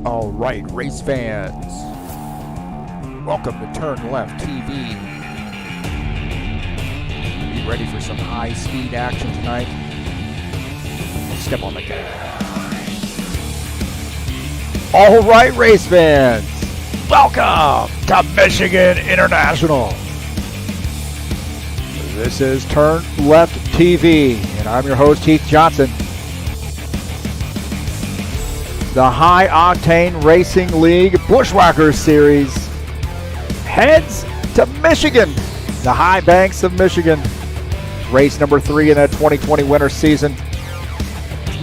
All right, race fans, welcome to TurnLeftTV. You ready for some high-speed action tonight? Step on the gas. All right, race fans, welcome to Michigan International. This is TurnLeftTV, and I'm your host, Heath Johnson. The High Octane Racing League Buschwackers Series heads to Michigan, the high banks of Michigan. Race number 3 in the 2020 winter season.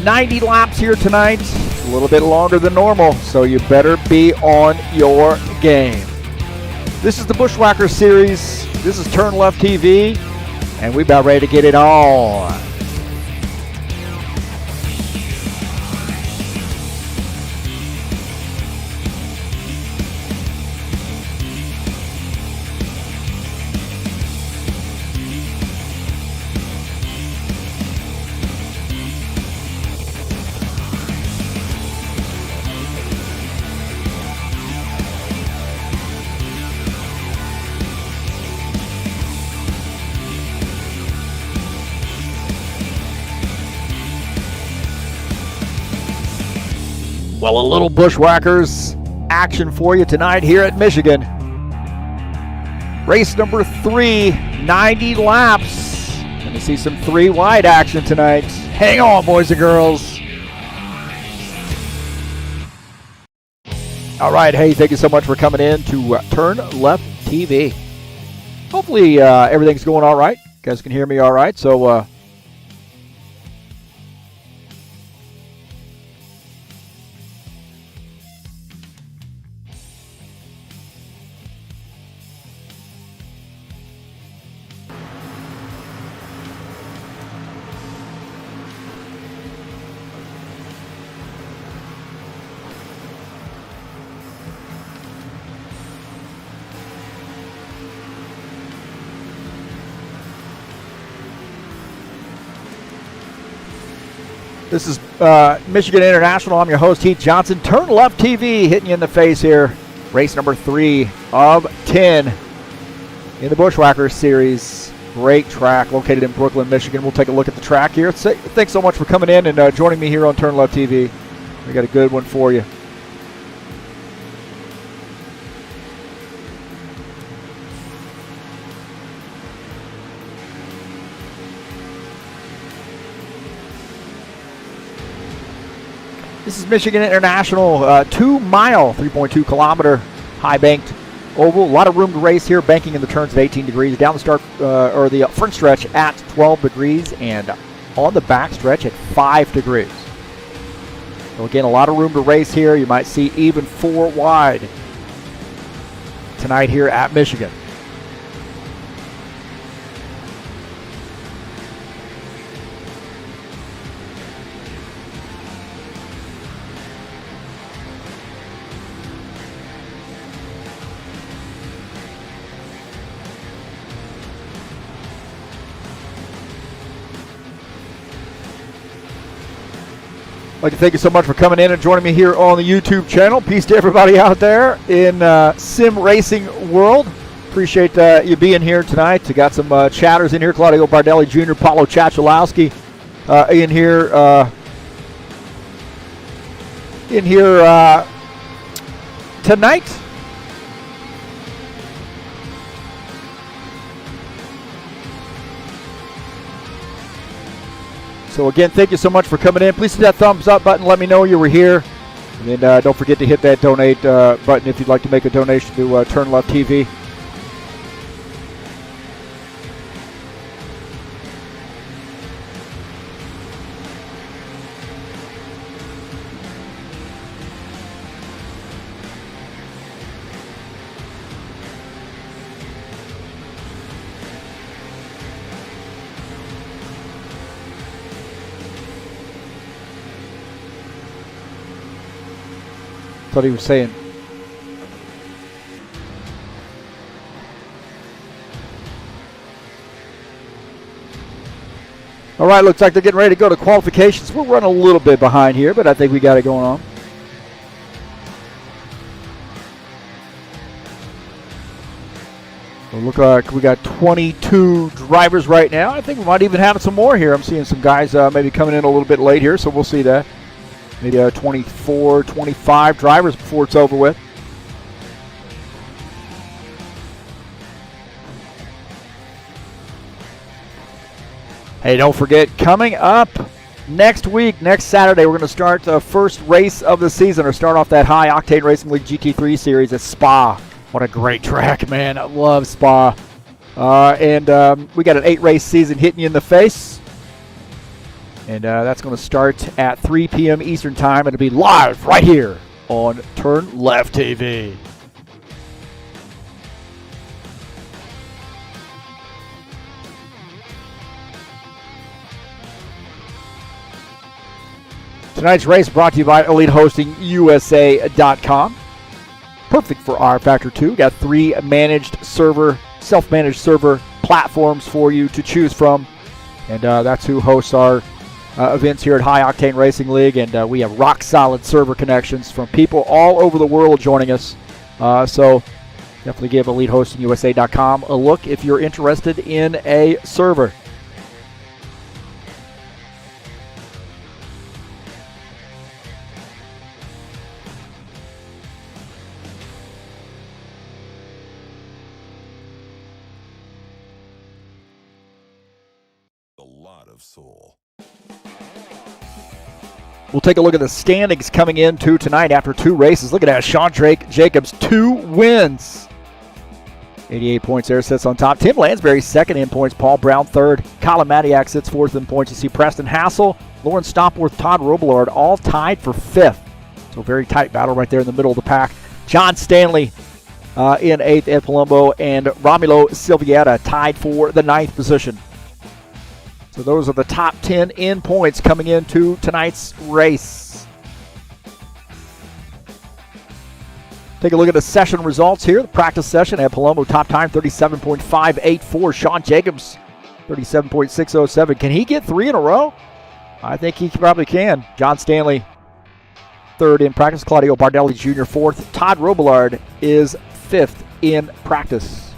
90 laps here tonight, a little bit longer than normal, so you better be on your game. This is the Buschwackers Series. This is TurnLeftTV, and we're about ready to get it on. Well, a little Buschwackers action for you tonight here at Michigan. Race number 3, 90 laps. Going to see some 3 wide action tonight. Hang on, boys and girls. All right, hey, thank you so much for coming in to TurnLeftTV. Hopefully everything's going all right. You guys can hear me all right, so this is Michigan International. I'm your host, Heath Johnson. TurnLeftTV hitting you in the face here. Race number 3 of 10 in the Buschwackers Series. Great track located in Brooklyn, Michigan. We'll take a look at the track here. Thanks so much for coming in and joining me here on TurnLeftTV. We got a good one for you. This is Michigan International, 2-mile, 3.2 kilometer high banked oval. A lot of room to race here, banking in the turns at 18 degrees. Down the start, or the front stretch at 12 degrees, and on the back stretch at 5 degrees. So again, a lot of room to race here. You might see even 4 wide tonight here at Michigan. I'd like to thank you so much for coming in and joining me here on the YouTube channel. Peace to everybody out there in sim racing world. Appreciate you being here tonight. We got some chatters in here. Claudio Bardelli Jr., Paulo Chachalowski in here tonight. So again, thank you so much for coming in. Please hit that thumbs up button. Let me know you were here. And then don't forget to hit that donate button if you'd like to make a donation to TurnLeftTV. Thought he was saying. All right, looks like they're getting ready to go to qualifications. We're running a little bit behind here, but I think we got it going on. It'll look like we got 22 drivers right now. I think we might even have some more here. I'm seeing some guys maybe coming in a little bit late here, so we'll see that. Maybe 24, 25 drivers before it's over with. Hey, don't forget, coming up next week, next Saturday, we're going to start the first race of the season, or start off that High Octane Racing League GT3 series at Spa. What a great track, man. I love Spa. And we got an 8-race season hitting you in the face. And that's going to start at 3 p.m. Eastern Time. It'll be live right here on TurnLeftTV. Tonight's race brought to you by EliteHostingUSA.com. Perfect for rFactor 2. Got 3 self-managed server platforms for you to choose from. And that's who hosts our events here at High Octane Racing League. And we have rock-solid server connections from people all over the world joining us. So definitely give EliteHostingUSA.com a look if you're interested in a server. Soul. We'll take a look at the standings coming into tonight after 2 races. Look at that, Sean Jacobs, 2 wins. 88 points there, sits on top. Tim Lansbury second in points. Paul Brown third. Colin Matiak sits fourth in points. You see Preston Hassel, Lauren Stopworth, Todd Robillard all tied for 5th. So very tight battle right there in the middle of the pack. John Stanley in 8th, Ed Palumbo, and Romulo Silviera tied for the 9th position. So those are the top 10 in points coming into tonight's race. Take a look at the session results here. The practice session at Palumbo, top time 37.584. Sean Jacobs, 37.607. Can he get 3 in a row? I think he probably can. John Stanley, 3rd in practice. Claudio Bardelli Jr., 4th. Todd Robillard is 5th in practice.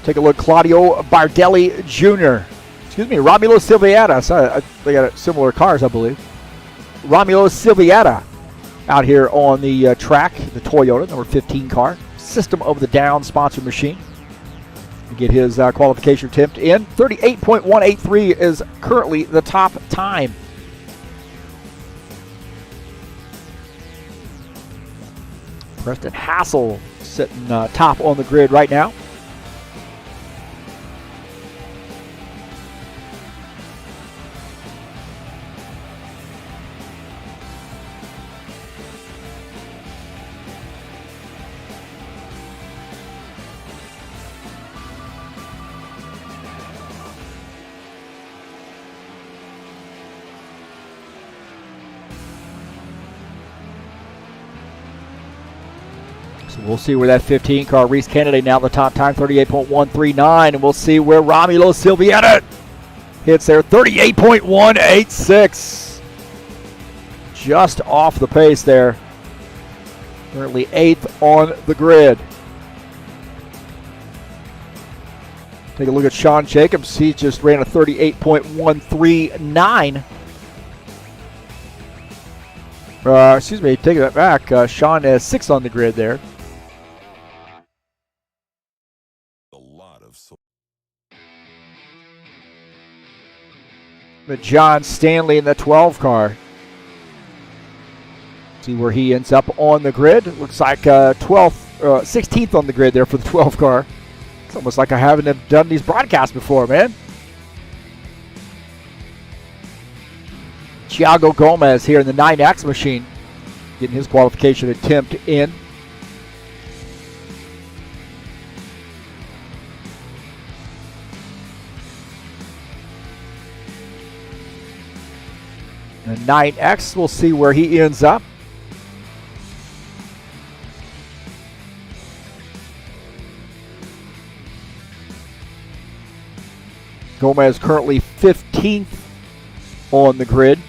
Take a look, Claudio Bardelli Jr. Romulo Silviera. So they got similar cars, I believe. Romulo Silviera out here on the track, the Toyota, number 15 car. System of the Down sponsored machine. To get his qualification attempt in. 38.183 is currently the top time. Preston Hassel sitting top on the grid right now. We'll see where that 15 car, Reese Kennedy, now the top time, 38.139. And we'll see where Romulo Silviera hits there, 38.186. Just off the pace there. Currently 8th on the grid. Take a look at Sean Jacobs. He just ran a 38.139. Take that back. Sean has 6th on the grid there. But John Stanley in the 12 car. See where he ends up on the grid. Looks like 16th on the grid there for the 12 car. It's almost like I haven't done these broadcasts before, man. Thiago Gomez here in the 9X machine, getting his qualification attempt in. And 9X, we'll see where he ends up. Gomez currently 15th on the grid.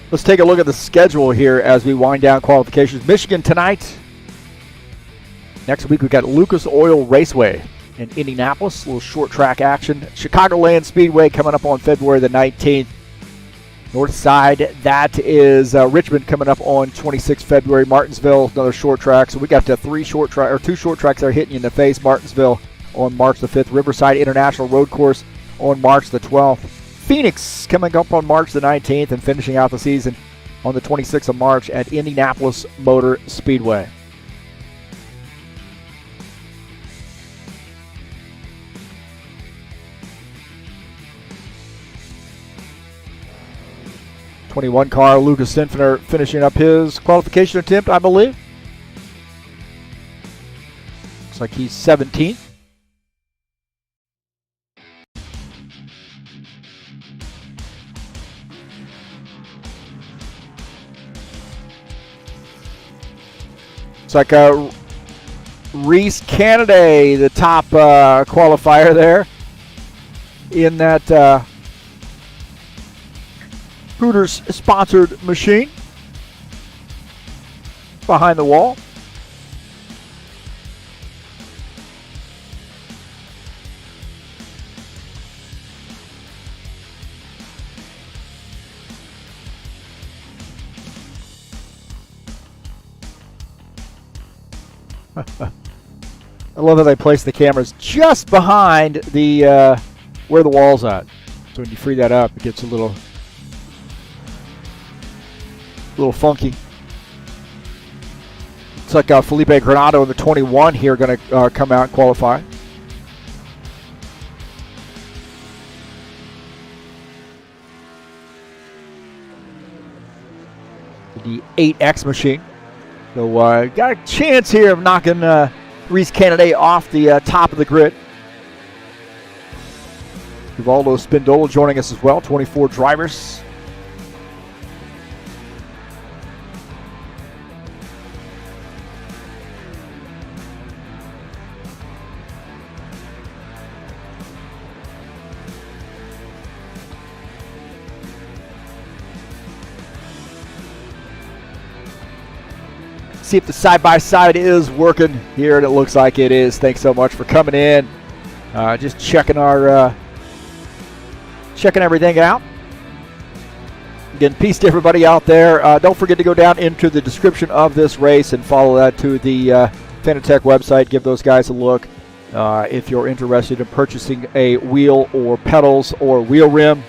Let's take a look at the schedule here as we wind down qualifications. Michigan tonight. Next week, we've got Lucas Oil Raceway in Indianapolis, a little short track action. Chicagoland Speedway coming up on February the 19th. North side, that is Richmond coming up on 26th February. Martinsville, another short track. So we got two short tracks that are hitting you in the face. Martinsville on March the 5th. Riverside International Road Course on March the 12th. Phoenix coming up on March the 19th and finishing out the season on the 26th of March at Indianapolis Motor Speedway. '21 car, Lucas Sinfiner finishing up his qualification attempt, I believe. Looks like he's 17th. It's like Reese Canaday, the top qualifier there in that Hooters-sponsored machine behind the wall. I love how they place the cameras just behind the where the wall's at. So when you free that up, it gets a little funky. It's like Felipe Granado in the 21 here going to come out and qualify. The 8X machine. So got a chance here of knocking Reese Canaday off the top of the grid. Ubaldo Spindola joining us as well, 24 drivers. See if the side-by-side is working here, and it looks like it is. Thanks so much for coming in. Just checking checking everything out. Again, peace to everybody out there. Don't forget to go down into the description of this race and follow that to the Fanatec website. Give those guys a look if you're interested in purchasing a wheel or pedals or wheel rim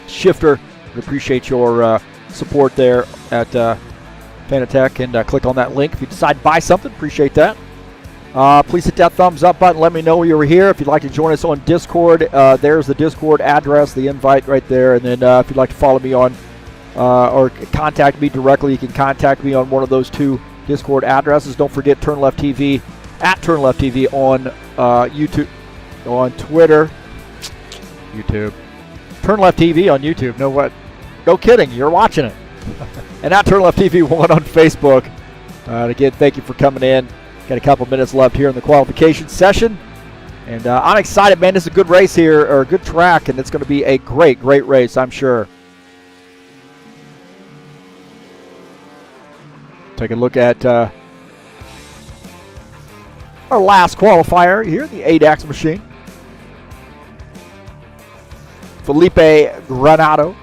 shifter. We appreciate your support there at Fanatec, and click on that link if you decide to buy something. Appreciate that. Please hit that thumbs up button. Let me know you were here. If you'd like to join us on Discord, there's the Discord address, the invite right there. And then if you'd like to follow me on or contact me directly, you can contact me on one of those two Discord addresses. Don't forget TurnLeftTV at TurnLeftTV on YouTube, on Twitter, TurnLeftTV on YouTube. No what? No kidding. You're watching it. And at TurnLeftTV1 on Facebook. Again, thank you for coming in. Got a couple minutes left here in the qualification session. And I'm excited, man. This is a good race here, or a good track, and it's going to be a great, great race, I'm sure. Take a look at our last qualifier here, the 8X machine. Felipe Granado.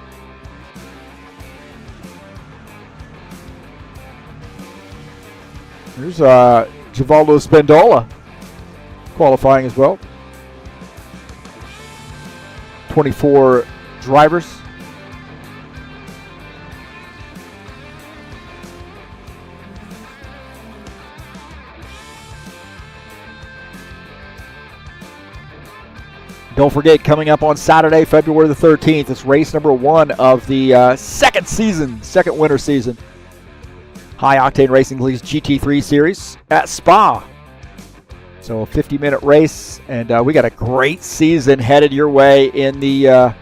Here's Givaldo Spendola qualifying as well. 24 drivers. Don't forget, coming up on Saturday, February the 13th, it's race number 1 of the second winter season. High Octane Racing League's GT3 Series at Spa. So a 50-minute race, and we got a great season headed your way in the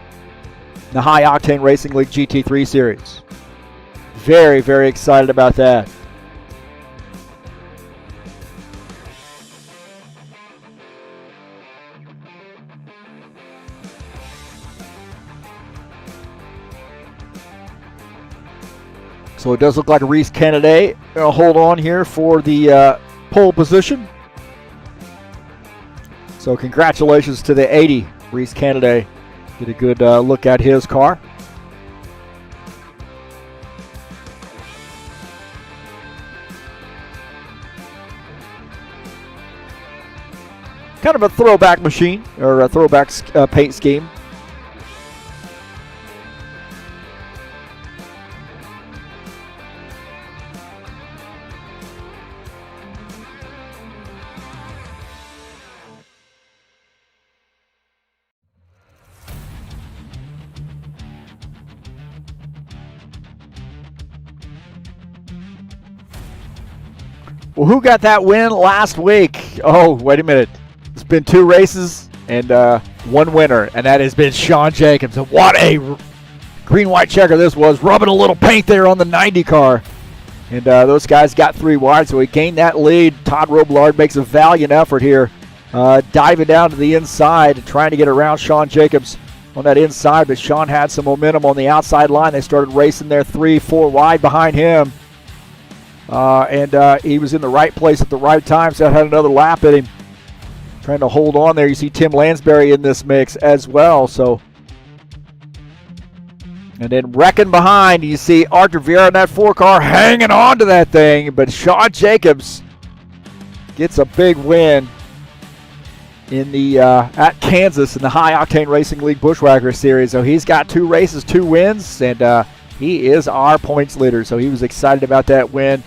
High Octane Racing League GT3 Series. Very, very excited about that. So it does look like Reese Kennedy will hold on here for the pole position. So congratulations to the 80, Reese Kennedy. Get a good look at his car. Kind of a throwback machine, or a throwback paint scheme. Well, who got that win last week? Oh, wait a minute. It's been 2 races and 1 winner, and that has been Sean Jacobs. And what a green-white checker this was, rubbing a little paint there on the 90 car. And those guys got 3 wide, so he gained that lead. Todd Robillard makes a valiant effort here, diving down to the inside and trying to get around Sean Jacobs on that inside, but Sean had some momentum on the outside line. They started racing there 3-4 wide behind him. And he was in the right place at the right time, so I had another lap at him. Trying to hold on there. You see Tim Lansbury in this mix as well. So, and then wrecking behind, you see Arthur Vieira in that 4 car hanging on to that thing. But Sean Jacobs gets a big win in the at Kansas in the High Octane Racing League Bushwhacker Series. So he's got 2 races, 2 wins, and he is our points leader. So he was excited about that win.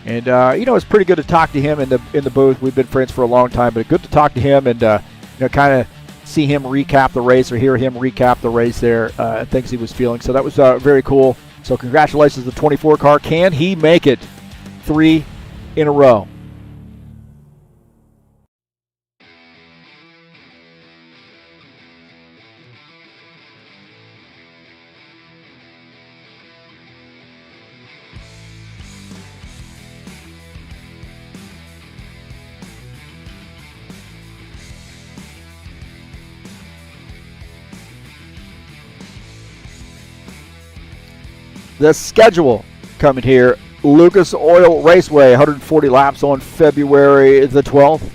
And, it's pretty good to talk to him in the booth. We've been friends for a long time, but good to talk to him and, kind of see him recap the race or hear him recap the race there, things he was feeling. So that was very cool. So congratulations to the 24 car. Can he make it 3 in a row? The schedule coming here. Lucas Oil Raceway, 140 laps on February the 12th.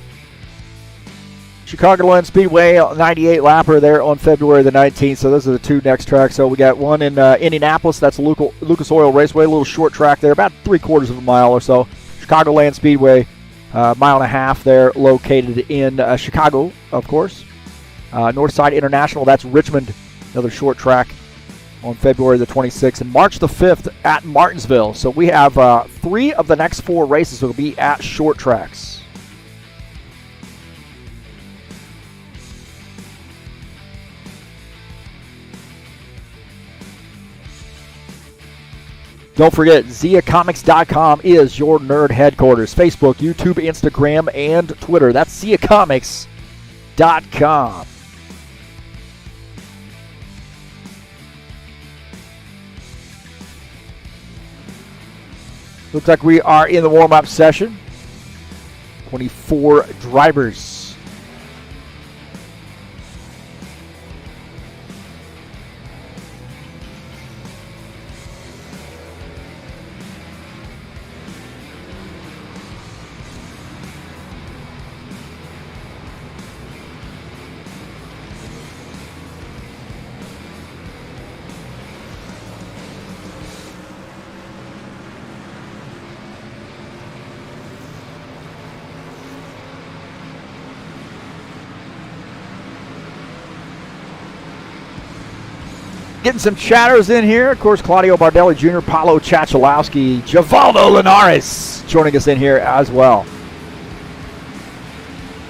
Chicagoland Speedway, 98 lapper there on February the 19th. So those are the 2 next tracks. So we got one in Indianapolis. That's Lucas Oil Raceway, a little short track there, about 3/4 of a mile or so. Chicagoland Speedway, 1.5 miles there, located in Chicago, of course. Northside International, that's Richmond, another short track on February the 26th, and March the 5th at Martinsville. So we have 3 of the next 4 races will be at short tracks. Don't forget, ZiaComics.com is your nerd headquarters. Facebook, YouTube, Instagram, and Twitter. That's ZiaComics.com. Looks like we are in the warm-up session. 24 drivers. Getting some chatters in here. Of course, Claudio Bardelli Jr., Paulo Chachalowski, Givaldo Linares joining us in here as well.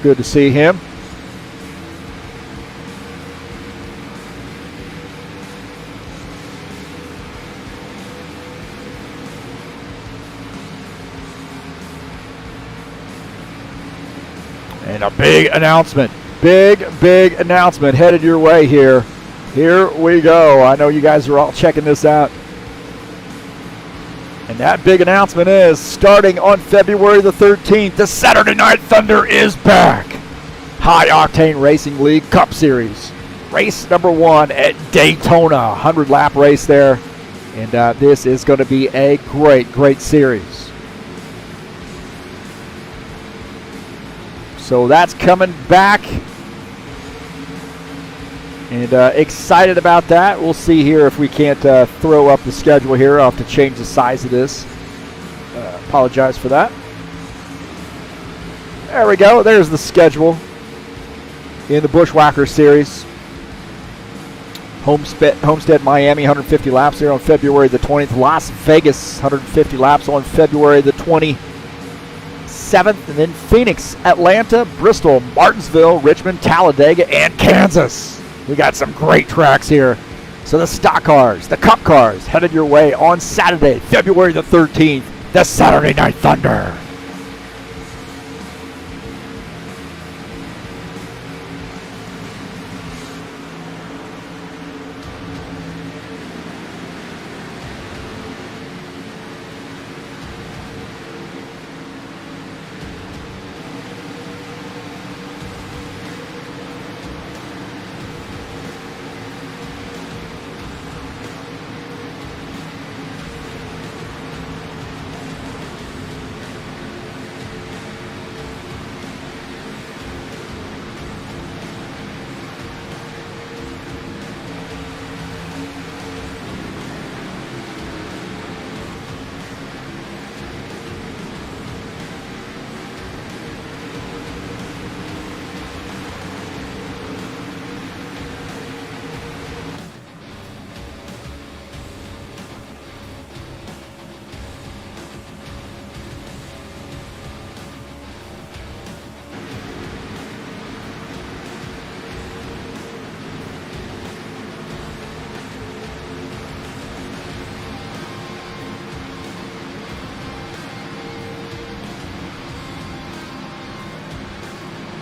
Good to see him. And a big announcement. Big announcement headed your way here. Here we go. I know you guys are all checking this out. And that big announcement is, starting on February the 13th, the Saturday Night Thunder is back. High Octane Racing League Cup Series. Race number 1 at Daytona. 100-lap race there. And this is going to be a great, great series. So that's coming back. And excited about that. We'll see here if we can't throw up the schedule here. I'll have to change the size of this. Apologize for that. There we go. There's the schedule in the Buschwackers series. Homestead, Miami, 150 laps there on February the 20th. Las Vegas, 150 laps on February the 27th. And then Phoenix, Atlanta, Bristol, Martinsville, Richmond, Talladega, and Kansas. We got some great tracks here. So the stock cars, the cup cars, headed your way on Saturday, February the 13th, the Saturday Night Thunder.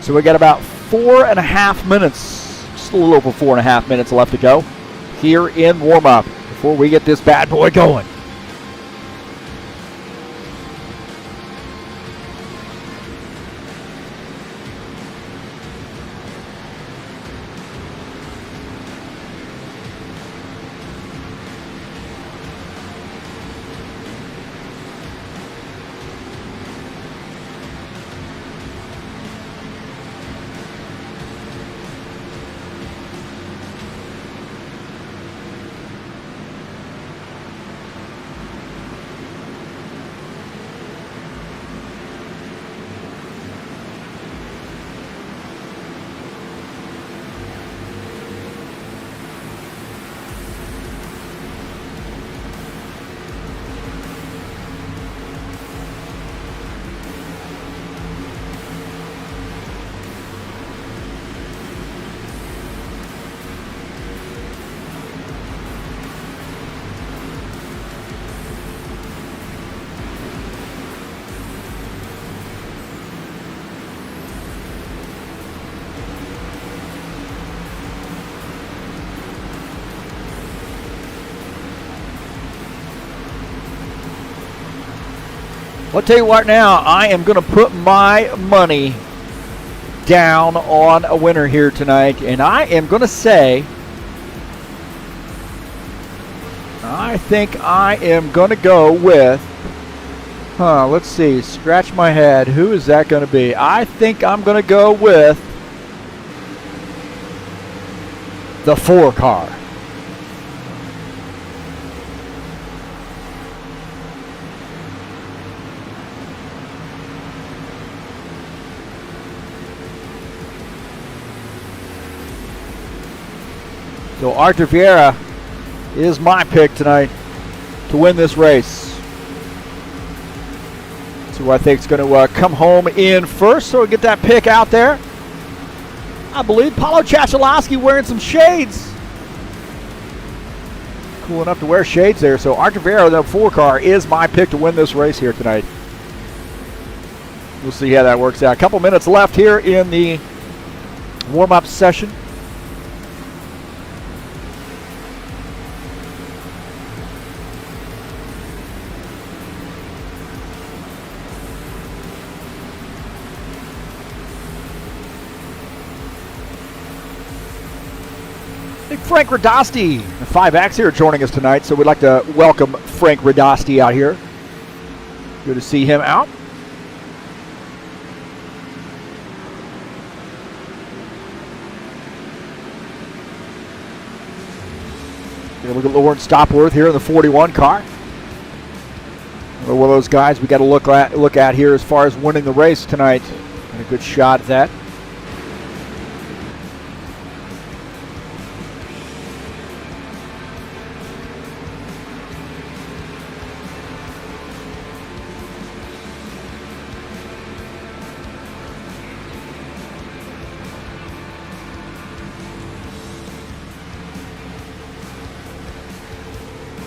So we got about 4.5 minutes, just a little over 4.5 minutes left to go here in warm-up before we get this bad boy going. I'll tell you what now, I am going to put my money down on a winner here tonight, and I am going to say, I think I am going to go with, let's see, scratch my head, who is that going to be? I think I'm going to go with the 4 car. So Arthur Vieira is my pick tonight to win this race. So who I think is going to come home in first. So we'll get that pick out there. I believe Paulo Chachalowski wearing some shades. Cool enough to wear shades there. So Arthur Vieira, the 4 car, is my pick to win this race here tonight. We'll see how that works out. A couple minutes left here in the warm-up session. Big Frank Radosti, the 5X here, joining us tonight. So we'd like to welcome Frank Radosti out here. Good to see him out. Look at Lauren Stopworth here in the 41 car. One of those guys we got to look at here as far as winning the race tonight. And a good shot at that.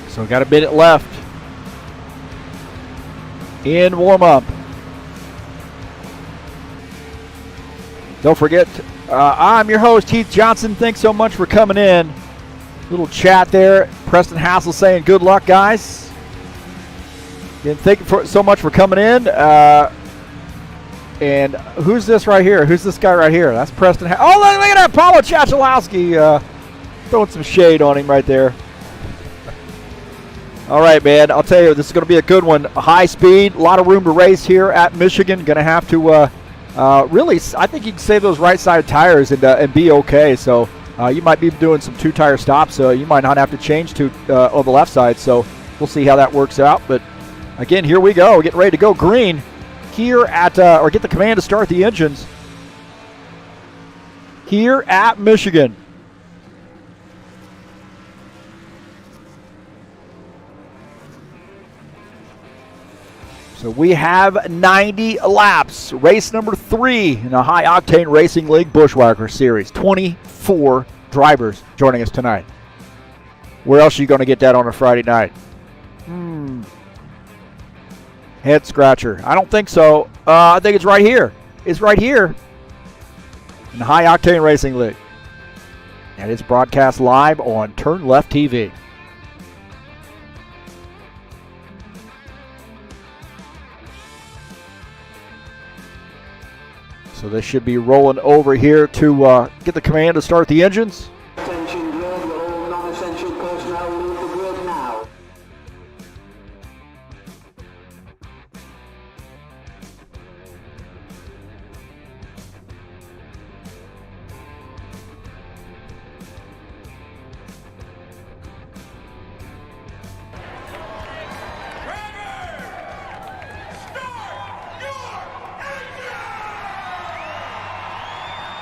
So got a minute left in warm-up. Don't forget, I'm your host, Heath Johnson. Thanks so much for coming in. Little chat there. Preston Hassel saying good luck, guys. Again, thank you so much for coming in. And who's this right here? Who's this guy right here? That's Preston. Oh, look at that. Paulo Chachalowski throwing some shade on him right there. All right, man, I'll tell you, this is going to be a good one. High speed, a lot of room to race here at Michigan. Going to have to really, I think you can save those right-side tires and be okay. So you might be doing some two-tire stops. You might not have to change to on the left side. So we'll see how that works out. But, again, here we go. We're getting ready to go green here at or get the command to start the engines here at Michigan. So we have 90 laps. Race number 3 in the High Octane Racing League Buschwackers Series. 24 drivers joining us tonight. Where else are you going to get that on a Friday night? Head scratcher. I don't think so. I think it's right here. It's right here in the High Octane Racing League. And it's broadcast live on TurnLeftTV. So this should be rolling over here to get the command to start the engines. Attention grid, all non-essential personnel leave the grid now.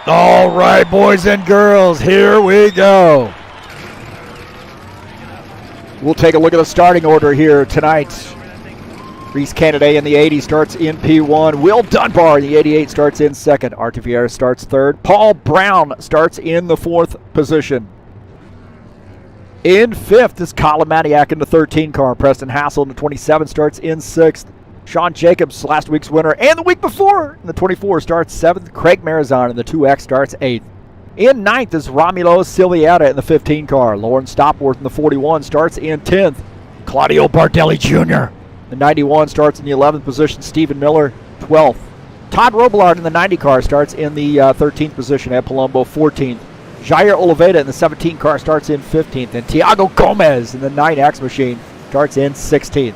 All right, boys and girls, here we go. We'll take a look at the starting order here tonight. Reese Kennedy in the 80 starts in P1. Will Dunbar in the 88 starts in second. Artie Vieira starts third. Paul Brown starts in the 4th position. In 5th is Colin Maniac in the 13 car. Preston Hassel in the 27 starts in 6th. Sean Jacobs, last week's winner, and the week before in the 24 starts 7th. Craig Marizon in the 2X starts 8th. In 9th is Romulo Silviera in the 15 car. Lauren Stopworth in the 41 starts in 10th. Claudio Bardelli Jr. The 91 starts in the 11th position. Stephen Miller, 12th. Todd Robillard in the 90 car starts in the 13th position. Ed Palumbo, 14th. Jair Oliveira in the 17 car starts in 15th. And Tiago Gomez in the 9X machine starts in 16th.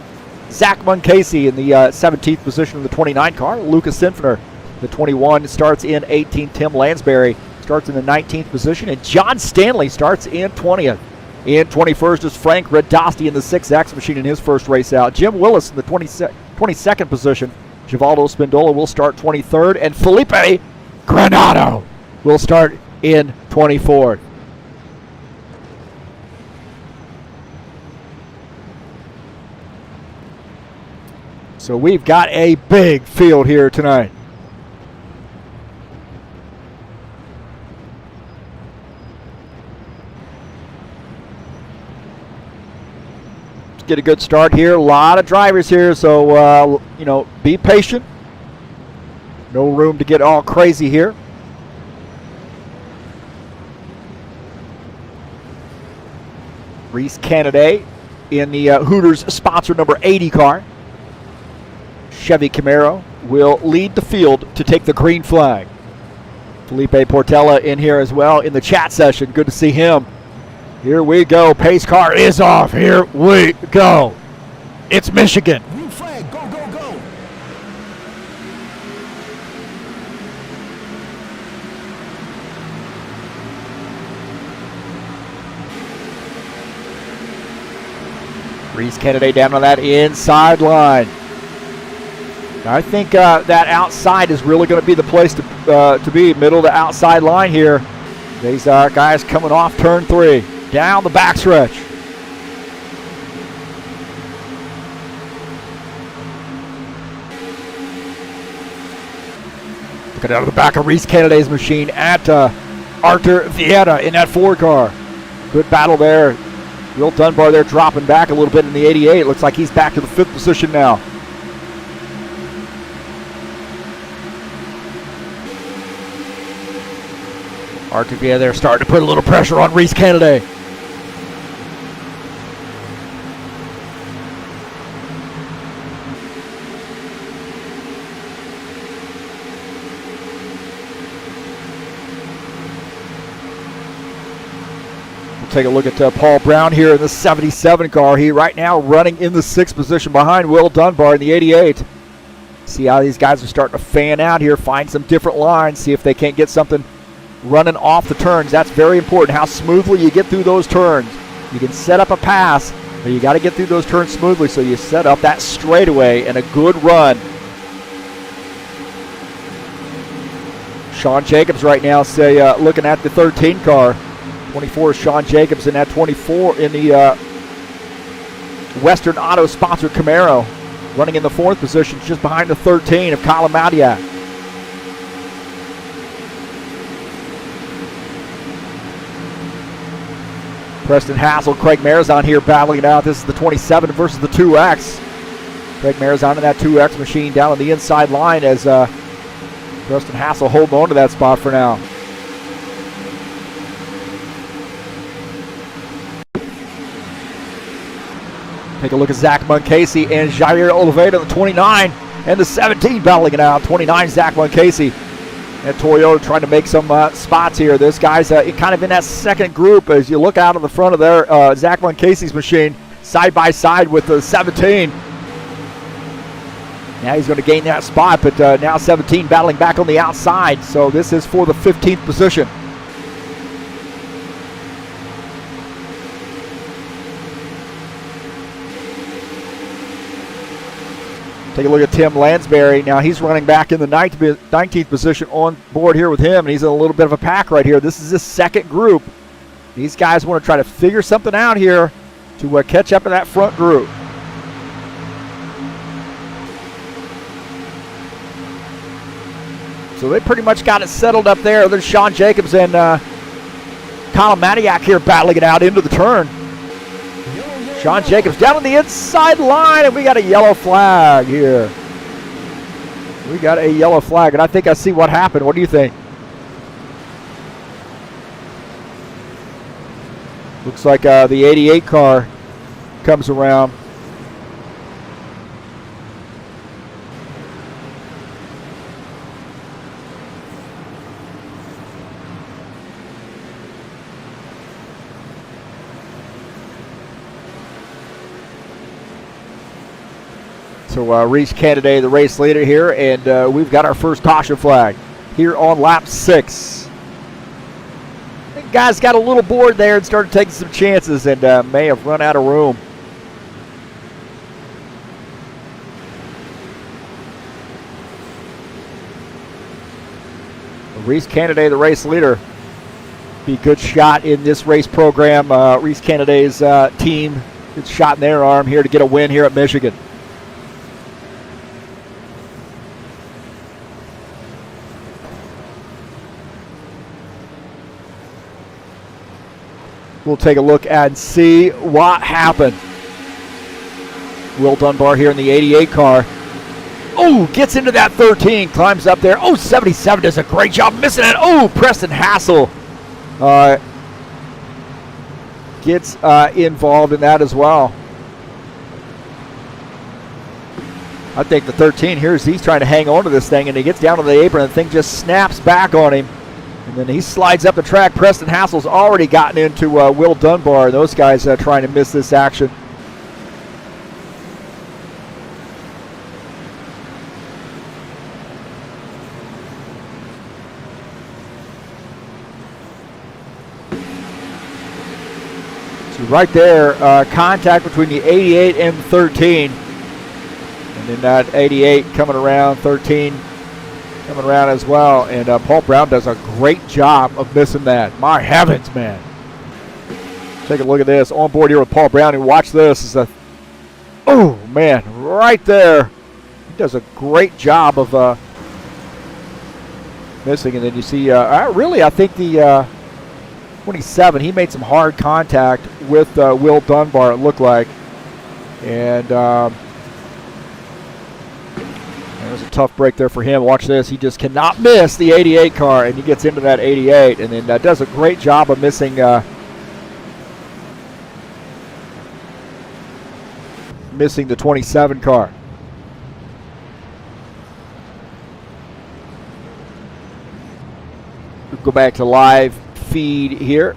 Zach Muncasey in the 17th position in the 29 car. Lucas Sinfner, the 21, starts in 18th. Tim Lansbury starts in the 19th position. And John Stanley starts in 20th. In 21st is Frank Radosti in the 6X machine in his first race out. Jim Willis in the 22nd position. Givaldo Spindola will start 23rd. And Felipe Granado will start in 24th. So we've got a big field here tonight. Let's get a good start here. A lot of drivers here, so be patient. No room to get all crazy here. Reese Kennedy in the Hooters sponsor number 80 car. Chevy Camaro will lead the field to take the green flag. Felipe Portela in here as well in the chat session. Good to see him. Here we go. Pace car is off. Here we go. It's Michigan. Green flag, go, go, go. Reese Kennedy down on that inside line. I think that outside is really going to be the place to be, middle to outside line here. These guys coming off turn 3, down the backstretch. Looking out of the back of Reese Kennedy's machine at Arthur Vieira in that 4 car. Good battle there. Will Dunbar there dropping back a little bit in the 88. Looks like he's back to the 5th position now. Arthur Vieira there starting to put a little pressure on Reese Kennedy. Take a look at Paul Brown here in the 77 car. He right now running in the 6th position behind Will Dunbar in the 88. See how these guys are starting to fan out here, find some different lines, see if they can't get something running off the turns. That's very important, how smoothly you get through those turns. You can set up a pass, but you got to get through those turns smoothly so you set up that straightaway and a good run. Sean Jacobs right now looking at the 13 car. 24 is Sean Jacobs in that 24 in the Western Auto sponsored Camaro. Running in the 4th position just behind the 13 of Colin Madiak. Preston Hassel, Craig Marizon here battling it out. This is the 27 versus the 2X. Craig Marizon in that 2X machine down on the inside line as Preston Hassel holding on to that spot for now. Take a look at Zach Muncasey and Jair Oliveira, the 29 and the 17 battling it out. 29 Zach Muncasey and Toyota trying to make some spots here. This guy's kind of in that second group as you look out of the front of their Zach Muncasey's machine side by side with the 17. Now he's going to gain that spot, but now 17 battling back on the outside. So this is for the 15th position. Take a look at Tim Lansbury. Now he's running back in the 19th position on board here with him, and he's in a little bit of a pack right here. This is his second group. These guys want to try to figure something out here to catch up to that front group. So they pretty much got it settled up there. There's Sean Jacobs and Colin Madiak here battling it out into the turn. Sean Jacobs down on the inside line, and we got a yellow flag here. We got a yellow flag, and I think I see what happened. What do you think? Looks like the 88 car comes around. So Reese Kennedy, the race leader here, and we've got our first caution flag here on lap 6. I think guys got a little bored there and started taking some chances and may have run out of room. Reese Kennedy, the race leader, be a good shot in this race program. Reese Kennedy's team, good shot in their arm here to get a win here at Michigan. We'll take a look and see what happened. Will Dunbar here in the 88 car. Oh, gets into that 13, climbs up there. Oh, 77 does a great job missing it. Oh, Preston Hassel gets involved in that as well. I think the 13 here is he's trying to hang on to this thing, and he gets down to the apron, and the thing just snaps back on him. And then he slides up the track. Preston Hassel's already gotten into Will Dunbar. Those guys trying to miss this action. So right there, contact between the 88 and 13. And then that 88 coming around, 13 coming around as well. And Paul Brown does a great job of missing that. My heavens, man. Take a look at this. On board here with Paul Brown. And watch this. Oh, man, right there. He does a great job of missing. And then you see, really, I think the 27, he made some hard contact with Will Dunbar, it looked like. And it was a tough break there for him. Watch this. He just cannot miss the 88 car, and he gets into that 88, and then does a great job of missing missing the 27 car. We'll go back to live feed here.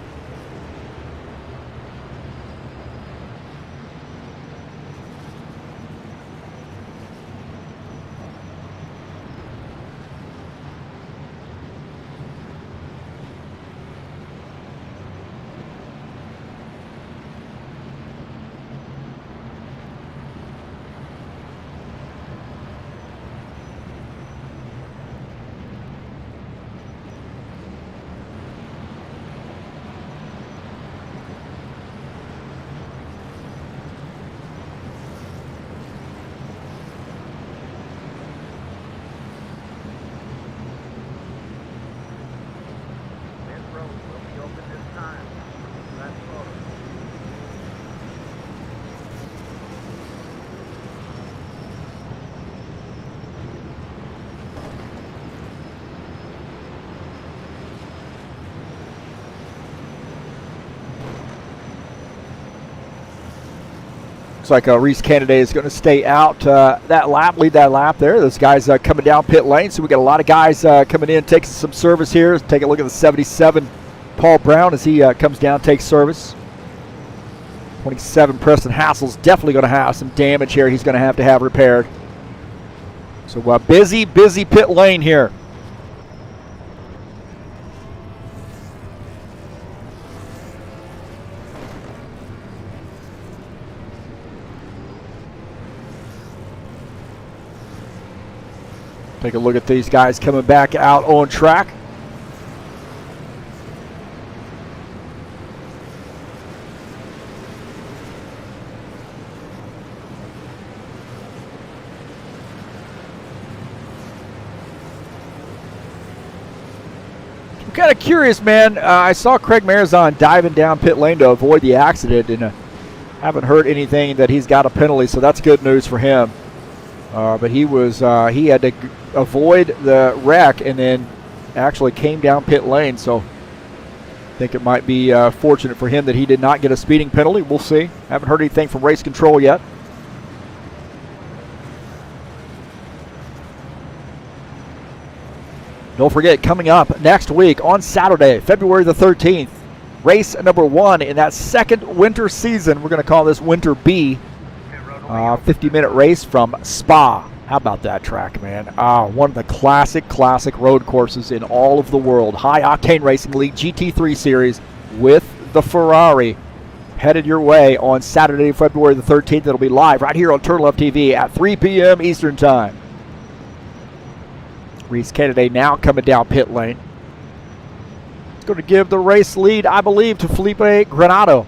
Looks like Reese Kennedy is going to stay out that lap, lead that lap there. Those guys coming down pit lane. So we got a lot of guys coming in, taking some service here. Take a look at the 77, Paul Brown, as he comes down, takes service. 27, Preston Hassel's definitely going to have some damage here. He's going to have repaired. So busy pit lane here. Take a look at these guys coming back out on track. I'm kind of curious, man. I saw Craig Marizon diving down pit lane to avoid the accident, and haven't heard anything that he's got a penalty, so that's good news for him. But he had to avoid the wreck and then actually came down pit lane. So I think it might be fortunate for him that he did not get a speeding penalty. We'll see. Haven't heard anything from race control yet. Don't forget, coming up next week on Saturday, February the 13th, race number 1 in that second winter season. We're going to call this Winter B. 50-minute race from Spa. How about that track, man? One of the classic road courses in all of the world. High Octane Racing League GT3 Series with the Ferrari. Headed your way on Saturday, February the 13th. It'll be live right here on TurnLeftTV at 3 p.m. Eastern Time. Reese Kennedy now coming down pit lane. It's going to give the race lead, I believe, to Felipe Granado.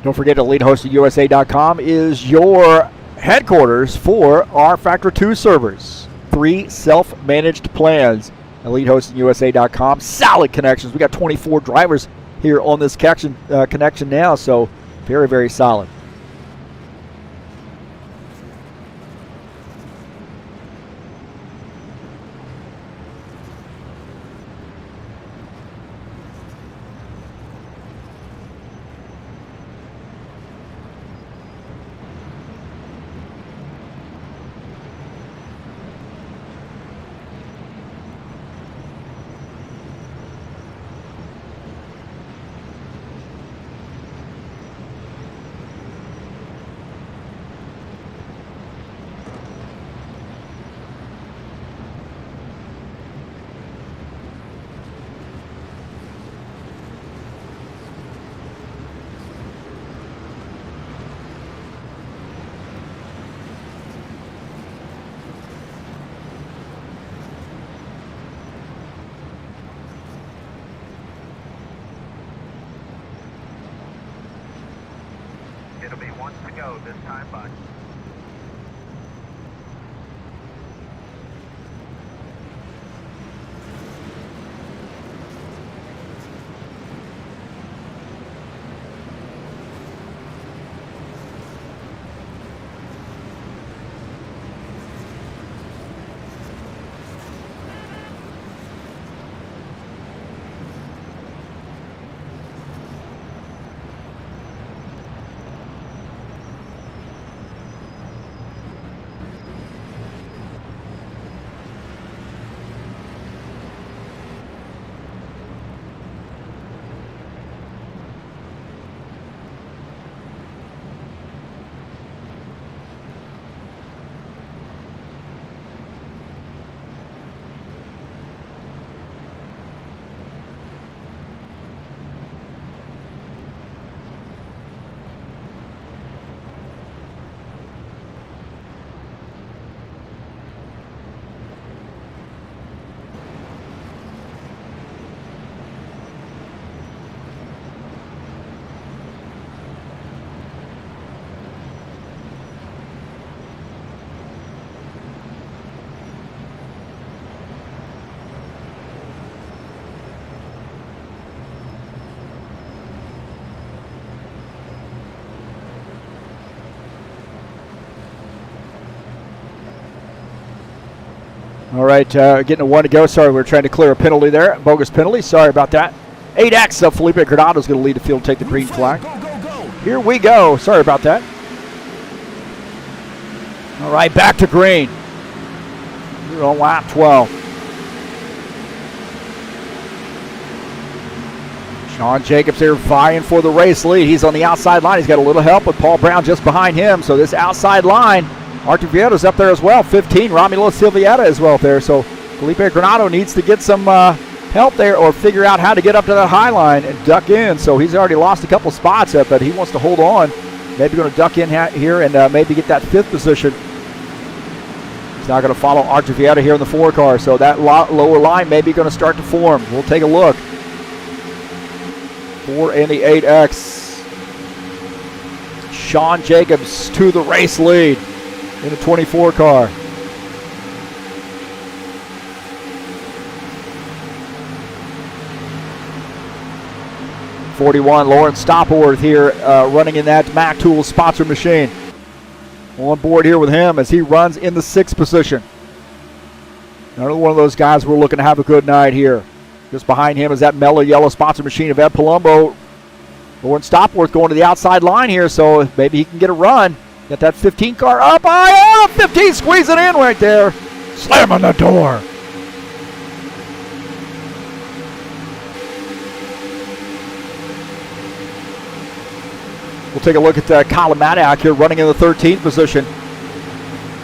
Don't forget, EliteHostUSA.com is your headquarters for rFactor 2 servers. 3 self-managed plans. EliteHostingUSA.com. Solid connections. We got 24 drivers here on this connection now, so very, very solid. It'll be one to go this time, bud. All right, getting a 1 to go. Sorry, we're trying to clear a penalty there. Bogus penalty. Sorry about that. 8X, Felipe Granado's going to lead the field, take the green flag. Here we go. Sorry about that. All right, back to green. We're on lap 12. Sean Jacobs here vying for the race lead. He's on the outside line. He's got a little help with Paul Brown just behind him. So this outside line, Artur Vieira's up there as well. 15, Romulo Silvietta as well there. So Felipe Granado needs to get some help there or figure out how to get up to that high line and duck in. So he's already lost a couple spots up, but he wants to hold on. Maybe going to duck in here and maybe get that 5th position. He's not going to follow Artur Vieira here in the 4 car. So that lower line may be going to start to form. We'll take a look. 4 and the 8X. Sean Jacobs to the race lead in the 24 car. '41, Lawrence Stopworth here running in that Mac Tools sponsor machine. On board here with him as he runs in the 6th position. Another one of those guys we're looking to have a good night here. Just behind him is that mellow yellow sponsor machine of Ed Palumbo. Lawrence Stopworth going to the outside line here, so maybe he can get a run. Got that 15 car up. Oh, 15 squeezing in right there. Slamming the door. We'll take a look at Colin Maddock here running in the 13th position.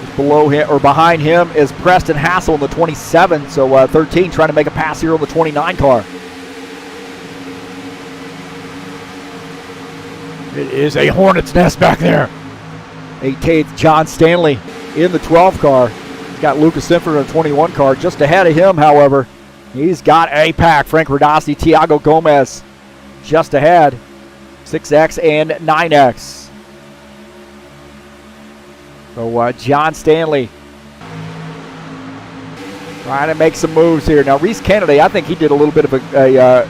Just below him or behind him is Preston Hassel in the 27. So 13 trying to make a pass here on the 29 car. It is a hornet's nest back there. 18th, John Stanley in the 12 car. He's got Lucas Sinford in the 21 car. Just ahead of him, however, he's got a pack. Frank Rodasti, Tiago Gomez just ahead. 6X and 9X. So John Stanley trying to make some moves here. Now Reese Kennedy, I think he did a little bit of a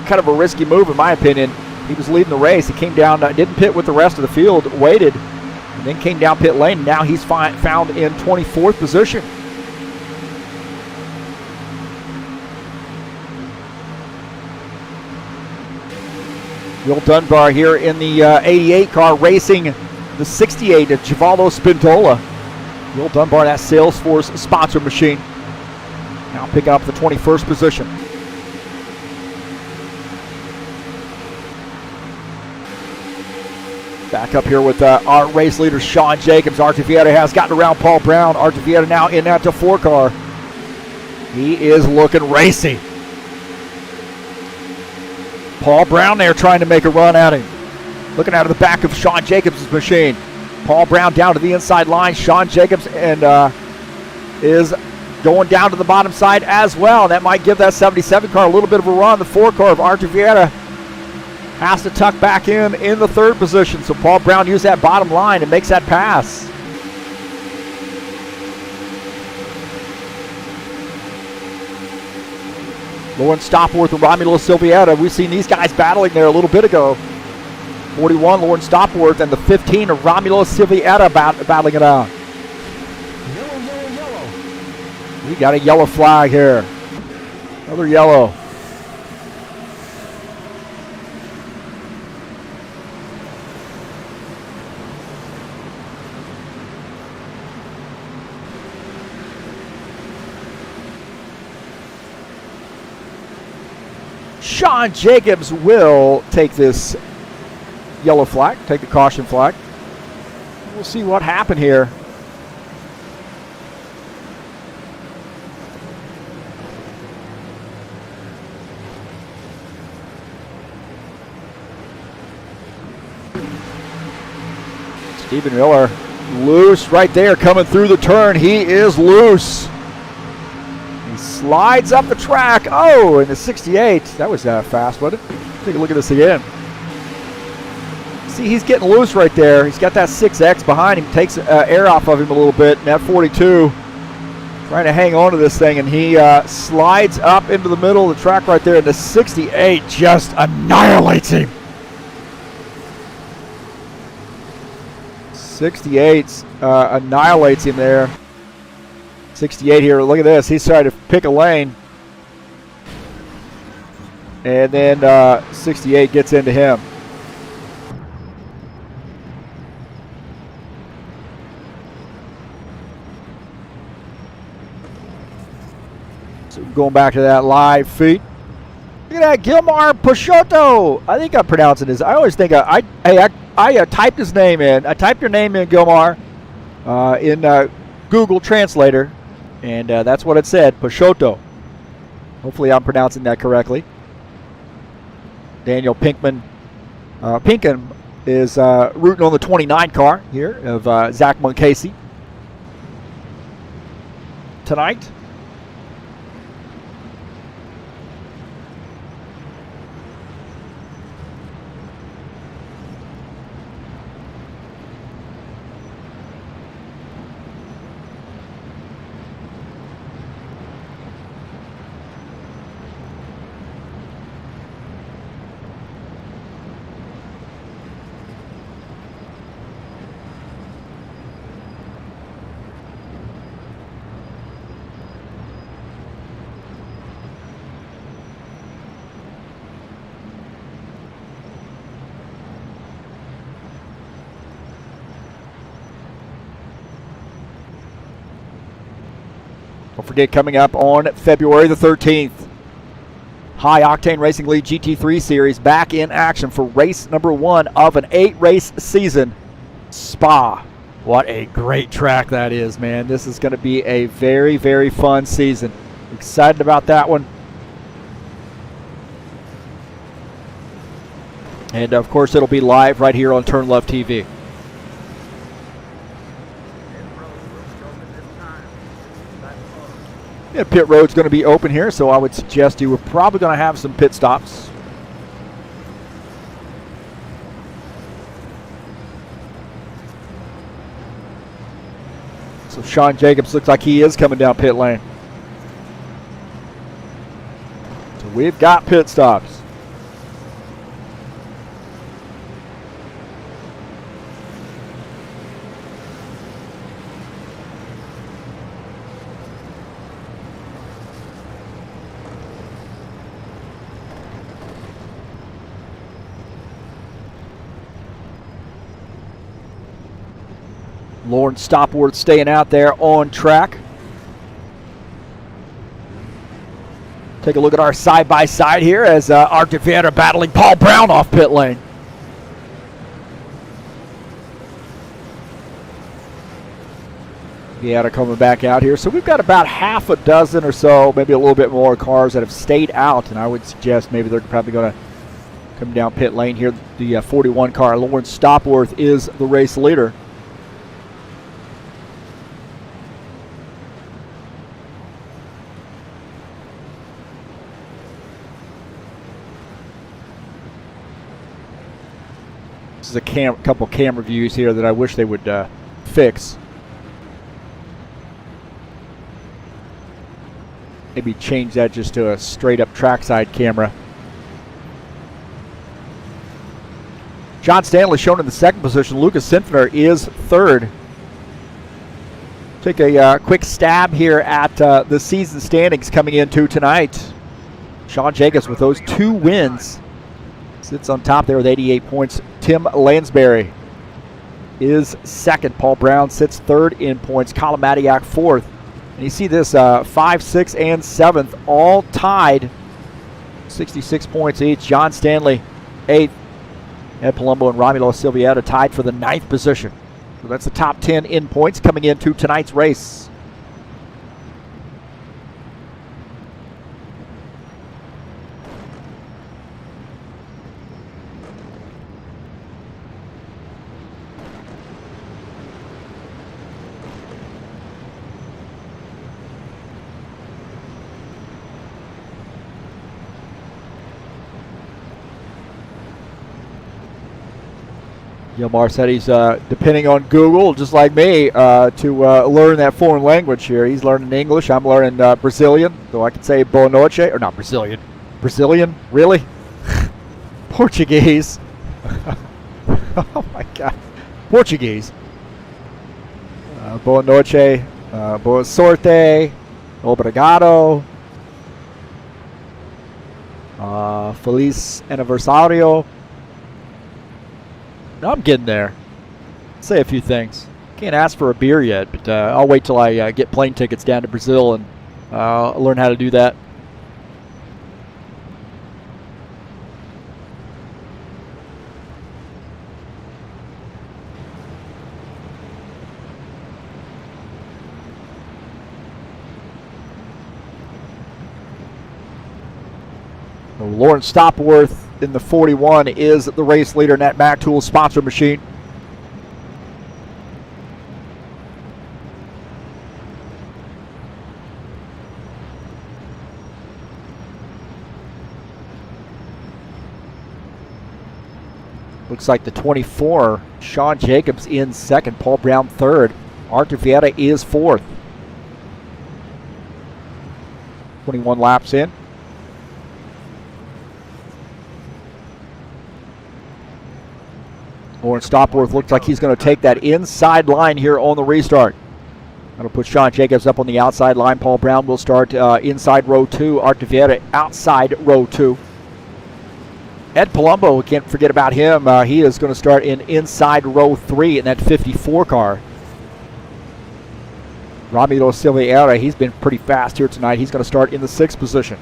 kind of a risky move in my opinion. He was leading the race. He came down, didn't pit with the rest of the field, waited, and then came down pit lane. Now he's found in 24th position. Will Dunbar here in the 88 car racing the 68 at Givallo Spindola. Will Dunbar, that Salesforce sponsor machine. Now picking up the 21st position. Back up here with our race leader, Sean Jacobs. Artevieta has gotten around Paul Brown. Artevieta now in that 4 car. He is looking racy. Paul Brown there trying to make a run at him. Looking out of the back of Sean Jacobs' machine. Paul Brown down to the inside line. Sean Jacobs is going down to the bottom side as well. That might give that 77 car a little bit of a run. The 4 car of Artevieta has to tuck back in the 3rd position. So Paul Brown used that bottom line and makes that pass. Lawrence Stopworth and Romulo Silvietta. We've seen these guys battling there a little bit ago. 41, Lawrence Stopworth, and the 15 of Romulo Silvietta battling it out. Yellow, yellow, yellow. We got a yellow flag here. Another yellow. Sean Jacobs will take this yellow flag, take the caution flag. We'll see what happened here. Stephen Miller loose right there coming through the turn. He is loose. He slides up the track. Oh, in the 68. That was fast, wasn't it? Take a look at this again. See, he's getting loose right there. He's got that 6X behind him. Takes air off of him a little bit. And that 42 trying to hang on to this thing. And he slides up into the middle of the track right there. And the 68 just annihilates him. 68 annihilates him there. 68 here. Look at this. He's trying to pick a lane. And then 68 gets into him. So going back to that live feed. Look at that, Gilmar Peixoto. I think I'm pronouncing his. I always think I typed his name in. I typed your name in, Gilmar, in Google Translator, and that's what it said, Peixoto. Hopefully I'm pronouncing that correctly. Daniel Pinkham is rooting on the 29 car here of Zach Munkasey tonight. Don't forget, coming up on February the 13th, High Octane Racing League GT3 Series back in action for race number 1 of an 8-race season, Spa. What a great track that is, man. This is going to be a very, very fun season. Excited about that one. And, of course, it'll be live right here on TurnLeftTV. Yeah, pit road's going to be open here, so I would suggest you were probably going to have some pit stops. So Sean Jacobs looks like he is coming down pit lane. So we've got pit stops. Lauren Stopworth staying out there on track. Take a look at our side-by-side here as Arctic Van are battling Paul Brown off pit lane. Vieta coming back out here. So we've got about half a dozen or so, maybe a little bit more cars that have stayed out, and I would suggest maybe they're probably going to come down pit lane here. The 41 car, Lauren Stopworth, is the race leader. This is a couple camera views here that I wish they would fix. Maybe change that just to a straight up trackside camera. John Stanley shown in the second position. Lucas Sinfner is third. Take a quick stab here at the season standings coming into tonight. Sean Jacobs with those 2 wins sits on top there with 88 points. Tim Lansbury is second. Paul Brown sits third in points. Colin Matiak fourth. And you see this 5, 6, and 7th all tied. 66 points each. John Stanley 8th. Ed Palumbo and Romulo Silvietta tied for the 9th position. So that's the top 10 in points coming into tonight's race. Gilmar said he's depending on Google, just like me, to learn that foreign language here. He's learning English. I'm learning Brazilian, though I can say boa noche, or not Brazilian. Brazilian? Really? Portuguese. Oh, my God. Portuguese. Boa noche, boa sorte, obrigado, feliz aniversario. I'm getting there. Say a few things. Can't ask for a beer yet, but I'll wait till I get plane tickets down to Brazil and learn how to do that. Lawrence Stopworth in the 41 is the race leader in that Mac Tools sponsor machine. Looks like the 24, Sean Jacobs in second, Paul Brown third, Arthur Vieta is fourth. 21 laps in. Lawrence Stopworth looks like he's going to take that inside line here on the restart. That'll put Sean Jacobs up on the outside line. Paul Brown will start inside row 2. Art Vieta outside row 2. Ed Palumbo, we can't forget about him. He is going to start in inside row 3 in that 54 car. Romulo Silviera, he's been pretty fast here tonight. He's going to start in the 6th position.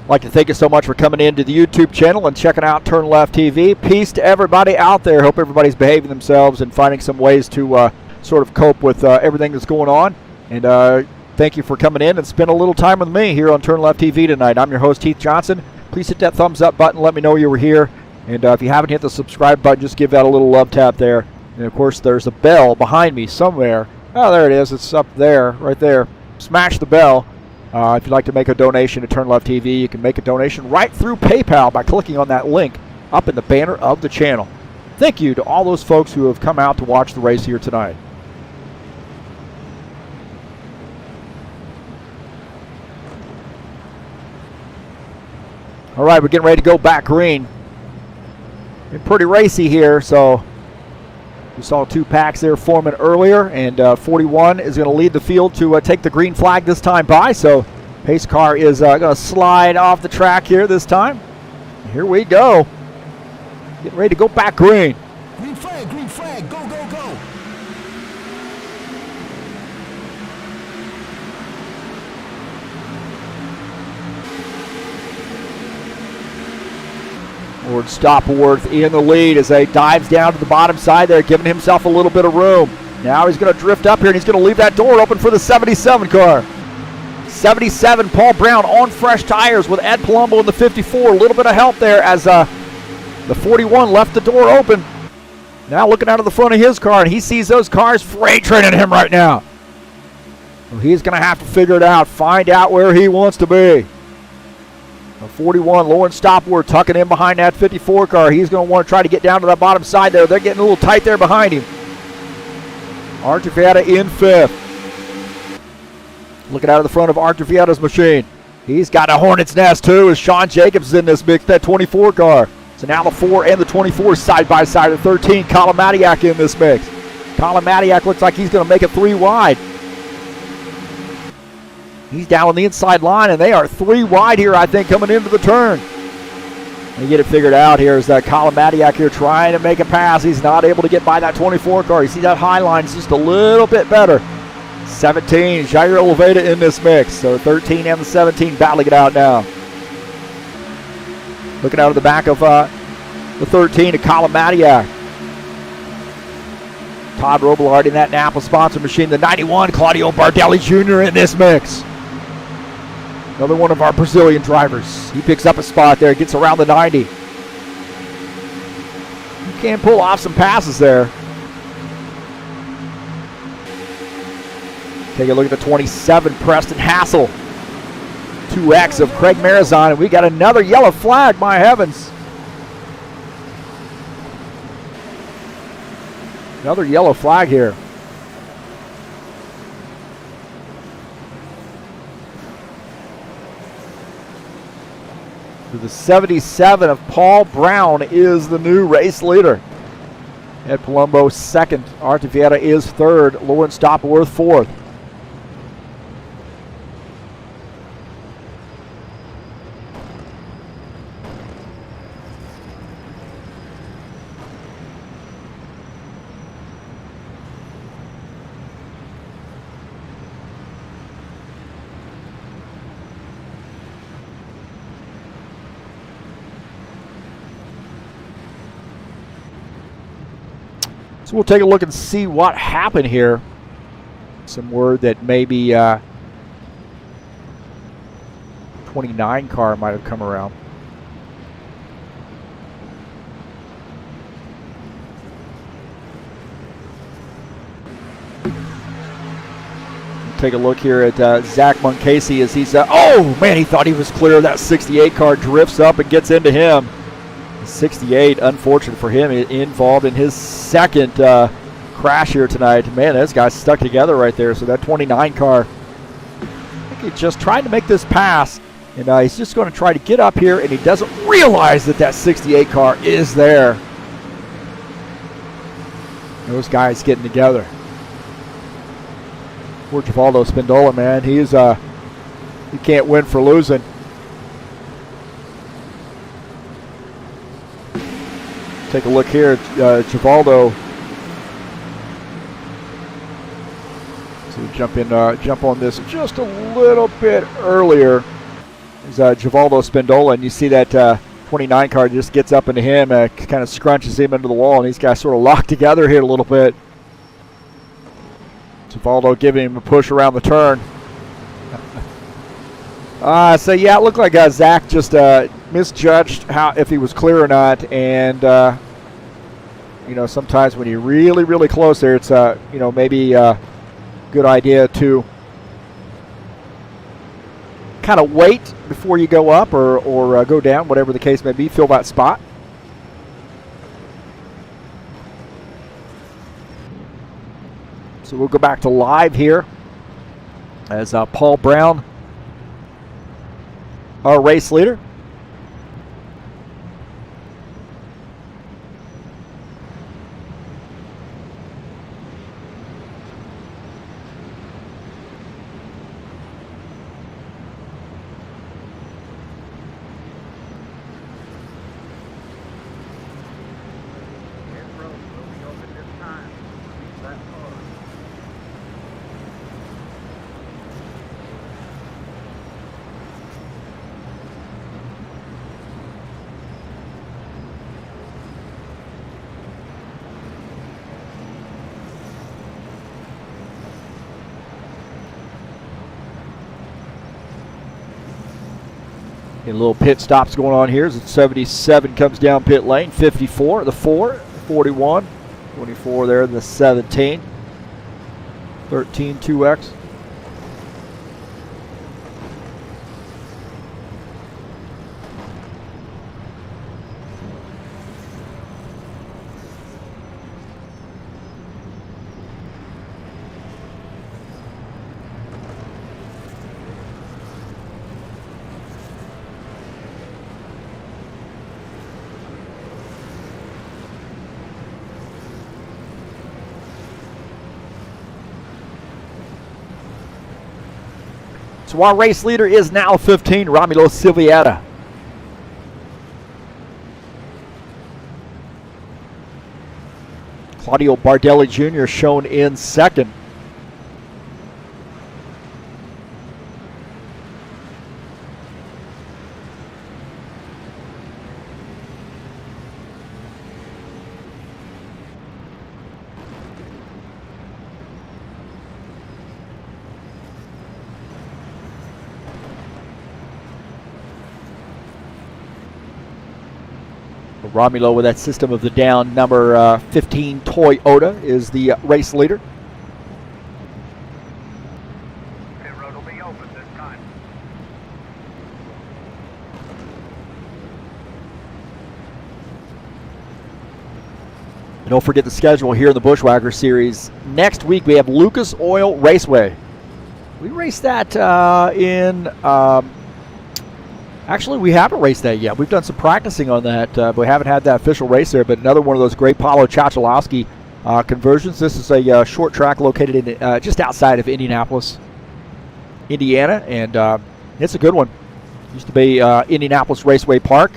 I'd like to thank you so much for coming into the YouTube channel and checking out TurnLeftTV. Peace to everybody out there. Hope everybody's behaving themselves and finding some ways to sort of cope with everything that's going on. And thank you for coming in and spend a little time with me here on TurnLeftTV tonight. I'm your host, Heath Johnson. Please hit that thumbs up button. Let me know you were here. And if you haven't hit the subscribe button, just give that a little love tap there. And, of course, there's a bell behind me somewhere. Oh, there it is. It's up there, right there. smash the bell. If you'd like to make a donation to TurnLeftTV, you can make a donation right through PayPal by clicking on that link up in the banner of the channel. Thank you to all those folks who have come out to watch the race here tonight. All right, we're getting ready to go back green. Been pretty racy here, so we saw 2 packs there forming earlier, and 41 is going to lead the field to take the green flag this time by. So pace car is going to slide off the track here this time. Here we go. Getting ready to go back green. Green flag, go, go, go. Lord Stopworth in the lead as he dives down to the bottom side there, giving himself a little bit of room. Now he's going to drift up here, and he's going to leave that door open for the 77 car. 77, Paul Brown on fresh tires with Ed Palumbo in the 54. A little bit of help there as the 41 left the door open. Now looking out of the front of his car, and he sees those cars freight training him right now. Well, he's going to have to figure it out, find out where he wants to be. The 41, Lawrence Stopworth tucking in behind that 54 car. He's going to want to try to get down to that bottom side there. They're getting a little tight there behind him. Artevieta in 5th. Looking out of the front of Artevieta's machine. He's got a hornet's nest too as Sean Jacobs is in this mix, that 24 car. So now the 4 and the 24 side by side. The 13, Colin Matiak in this mix. Colin Matiak looks like he's going to make it 3 wide. He's down on the inside line, and they are 3 wide here, I think, coming into the turn. They get it figured out here as Colin Matiak here trying to make a pass. He's not able to get by that 24 car. You see that high line is just a little bit better. 17, Jair Oliveira in this mix. So 13 and the 17 battling it out now. Looking out of the back of the 13 to Colin Matiak. Todd Robillard in that Napa sponsor machine. The 91, Claudio Bardelli Jr. in this mix. Another one of our Brazilian drivers. He picks up a spot there, gets around the 90. He can pull off some passes there. Take a look at the 27, Preston Hassel. 2X of Craig Marizon, and we got another yellow flag, my heavens. Another yellow flag here. The 77 of Paul Brown is the new race leader. Ed Palumbo 2nd. Artevieta is 3rd. Lawrence Stopworth 4th. So we'll take a look and see what happened here. Some word that maybe 29 car might have come around. We'll take a look here at Zach Munkasey as he's, oh man, he thought he was clear of that 68 car, drifts up and gets into him. 68, unfortunate for him, involved in his 2nd crash here tonight. Man, those guys stuck together right there. So that 29 car, I think he just tried to make this pass, and he's just going to try to get up here, and he doesn't realize that that 68 car is there. Those guys getting together. Poor Givaldo Spindola, man, he can't win for losing. Take a look here at Givaldo. So jump on this just a little bit earlier. There's Givaldo Spindola, and you see that 29 car just gets up into him, kind of scrunches him into the wall, and these guys sort of lock together here a little bit. Givaldo giving him a push around the turn. So yeah, it looked like Zach just misjudged if he was clear or not, and you know, sometimes when you're really close there, it's maybe a good idea to kind of wait before you go up or go down, whatever the case may be. Fill that spot. So we'll go back to live here as Paul Brown, our race leader. A little pit stops going on here as 77 comes down pit lane, 54, the 4, 41, 24 there, the 17, 13, 2X. So our race leader is now 15, Romulo Silvietta. Claudio Bardelli Jr. shown in second. Romulo with that system of the down, number 15 Toyota is the race leader. Pit road will be open this time. And don't forget the schedule here in the Buschwacker Series. Next week we have Lucas Oil Raceway. We raced that actually, we haven't raced that yet. We've done some practicing on that, but we haven't had that official race there. But another one of those great Paulo Chachalowski conversions. This is a short track located in just outside of Indianapolis, Indiana, and it's a good one. Used to be Indianapolis Raceway Park.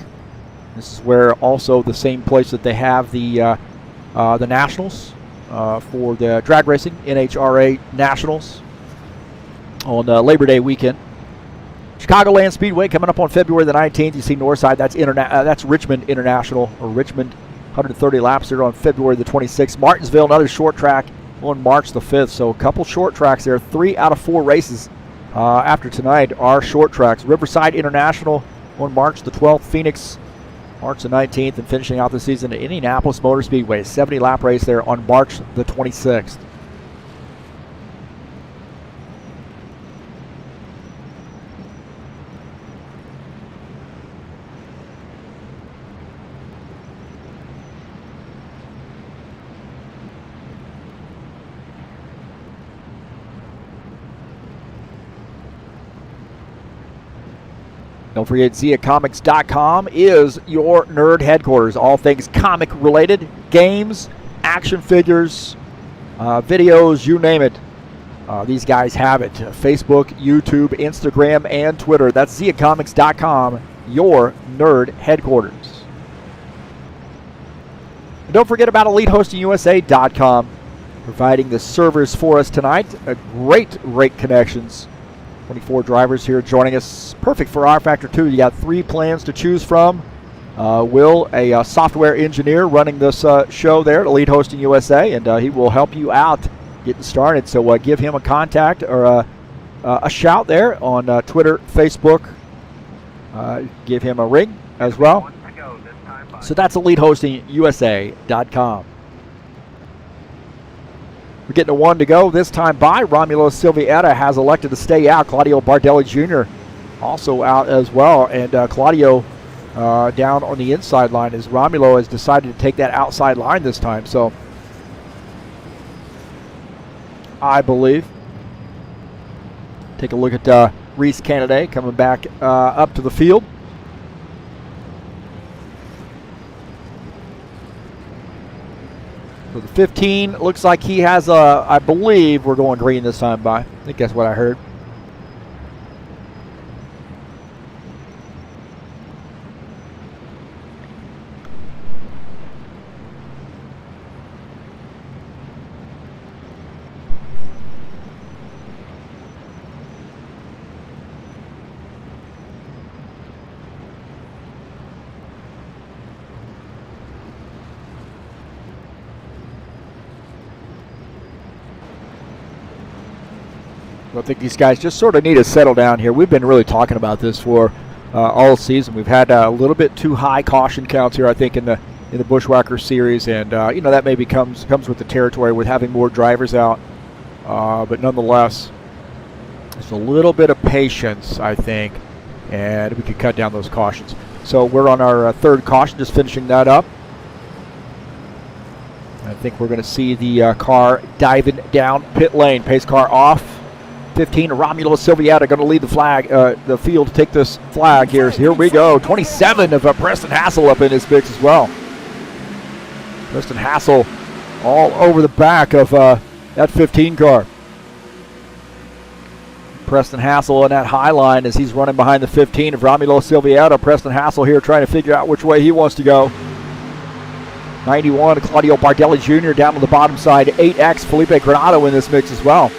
This is where also the same place that they have the Nationals for the drag racing, NHRA Nationals on Labor Day weekend. Chicagoland Speedway coming up on February the 19th. You see Northside, that's Richmond International, or Richmond, 130 laps there on February the 26th. Martinsville, another short track on March the 5th. So a couple short tracks there. 3 out of 4 races after tonight are short tracks. Riverside International on March the 12th. Phoenix, March the 19th. And finishing out the season at Indianapolis Motor Speedway. 70-lap race there on March the 26th. Don't forget, ZiaComics.com is your nerd headquarters. All things comic related, games, action figures, videos, you name it. These guys have it. Facebook, YouTube, Instagram, and Twitter. That's ZiaComics.com, your nerd headquarters. And don't forget about EliteHostingUSA.com, providing the servers for us tonight. Great rate connections. 24 drivers here joining us. Perfect for rFactor 2. You got 3 plans to choose from. Will, a software engineer running this show there at Elite Hosting USA, and he will help you out getting started. So give him a contact or a shout there on Twitter, Facebook. Give him a ring as well. So that's EliteHostingUSA.com. We're getting a 1 to go this time by. Romulo Silvietta has elected to stay out. Claudio Bardelli Jr. also out as well. And Claudio down on the inside line as Romulo has decided to take that outside line this time. So I believe. Take a look at Reese Canaday coming back up to the field. So the 15 looks like he has a, I believe we're going green this time by. I think that's what I heard. I think these guys just sort of need to settle down here. We've been really talking about this for all season. We've had a little bit too high caution counts here, I think, in the Buschwackers series, and you know, that maybe comes with the territory with having more drivers out. But nonetheless, just a little bit of patience, I think, and we could cut down those cautions. So we're on our third caution, just finishing that up. I think we're going to see the car diving down pit lane. Pace car off. 15, Romulo Silvietta going to lead the flag, the field to take this flag here. So here we go. 27 of Preston Hassel up in his mix as well. Preston Hassel all over the back of that 15 car. Preston Hassel on that high line as he's running behind the 15 of Romulo Silvietta. Preston Hassel here trying to figure out which way he wants to go. 91, Claudio Bardelli Jr. down on the bottom side. 8X, Felipe Granado in this mix as well.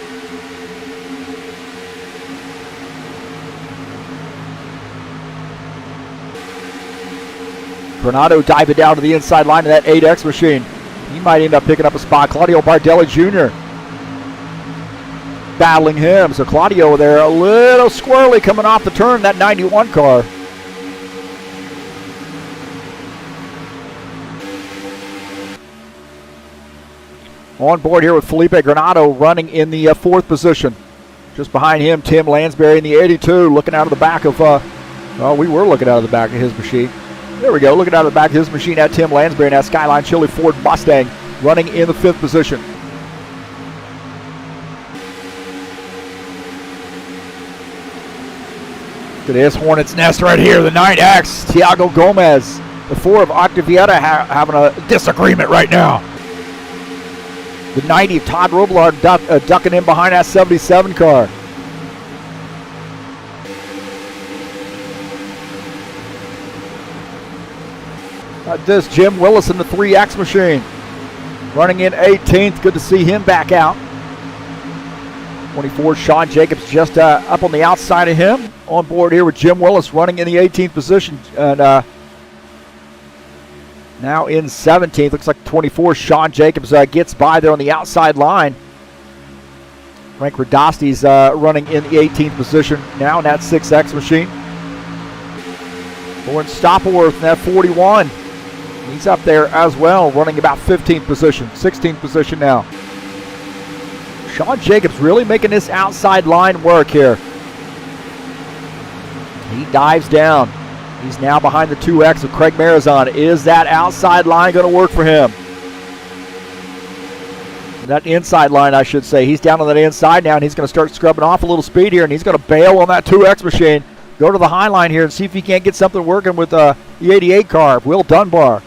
Granado diving down to the inside line of that 8X machine. He might end up picking up a spot. Claudio Bardelli Jr. battling him. So Claudio there a little squirrely coming off the turn, that 91 car. On board here with Felipe Granado running in the fourth position. Just behind him, Tim Lansbury in the 82, looking out of the back of, well, we were looking out of the back of his machine. There we go, looking out of the back of his machine at Tim Lansbury in that Skyline Chili Ford Mustang, running in the fifth position. Look at this Hornet's Nest right here, the 9X, Tiago Gomez. The 4 of Octavieta having a disagreement right now. The 90 of Todd Robillard ducking in behind that 77 car. This Jim Willis in the 3X machine. Running in 18th. Good to see him back out. 24, Sean Jacobs just up on the outside of him. On board here with Jim Willis running in the 18th position. And now in 17th. Looks like 24, Sean Jacobs gets by there on the outside line. Frank Radosti's running in the 18th position now in that 6X machine. Lauren Stoppelworth in that 41. He's up there as well, running about 15th position, 16th position now. Sean Jacobs really making this outside line work here. He dives down. He's now behind the 2X of Craig Marizon. Is that outside line going to work for him? That inside line, I should say. He's down on that inside now, and he's going to start scrubbing off a little speed here, and he's going to bail on that 2X machine. Go to the high line here and see if he can't get something working with the 88 car, Will Dunbar.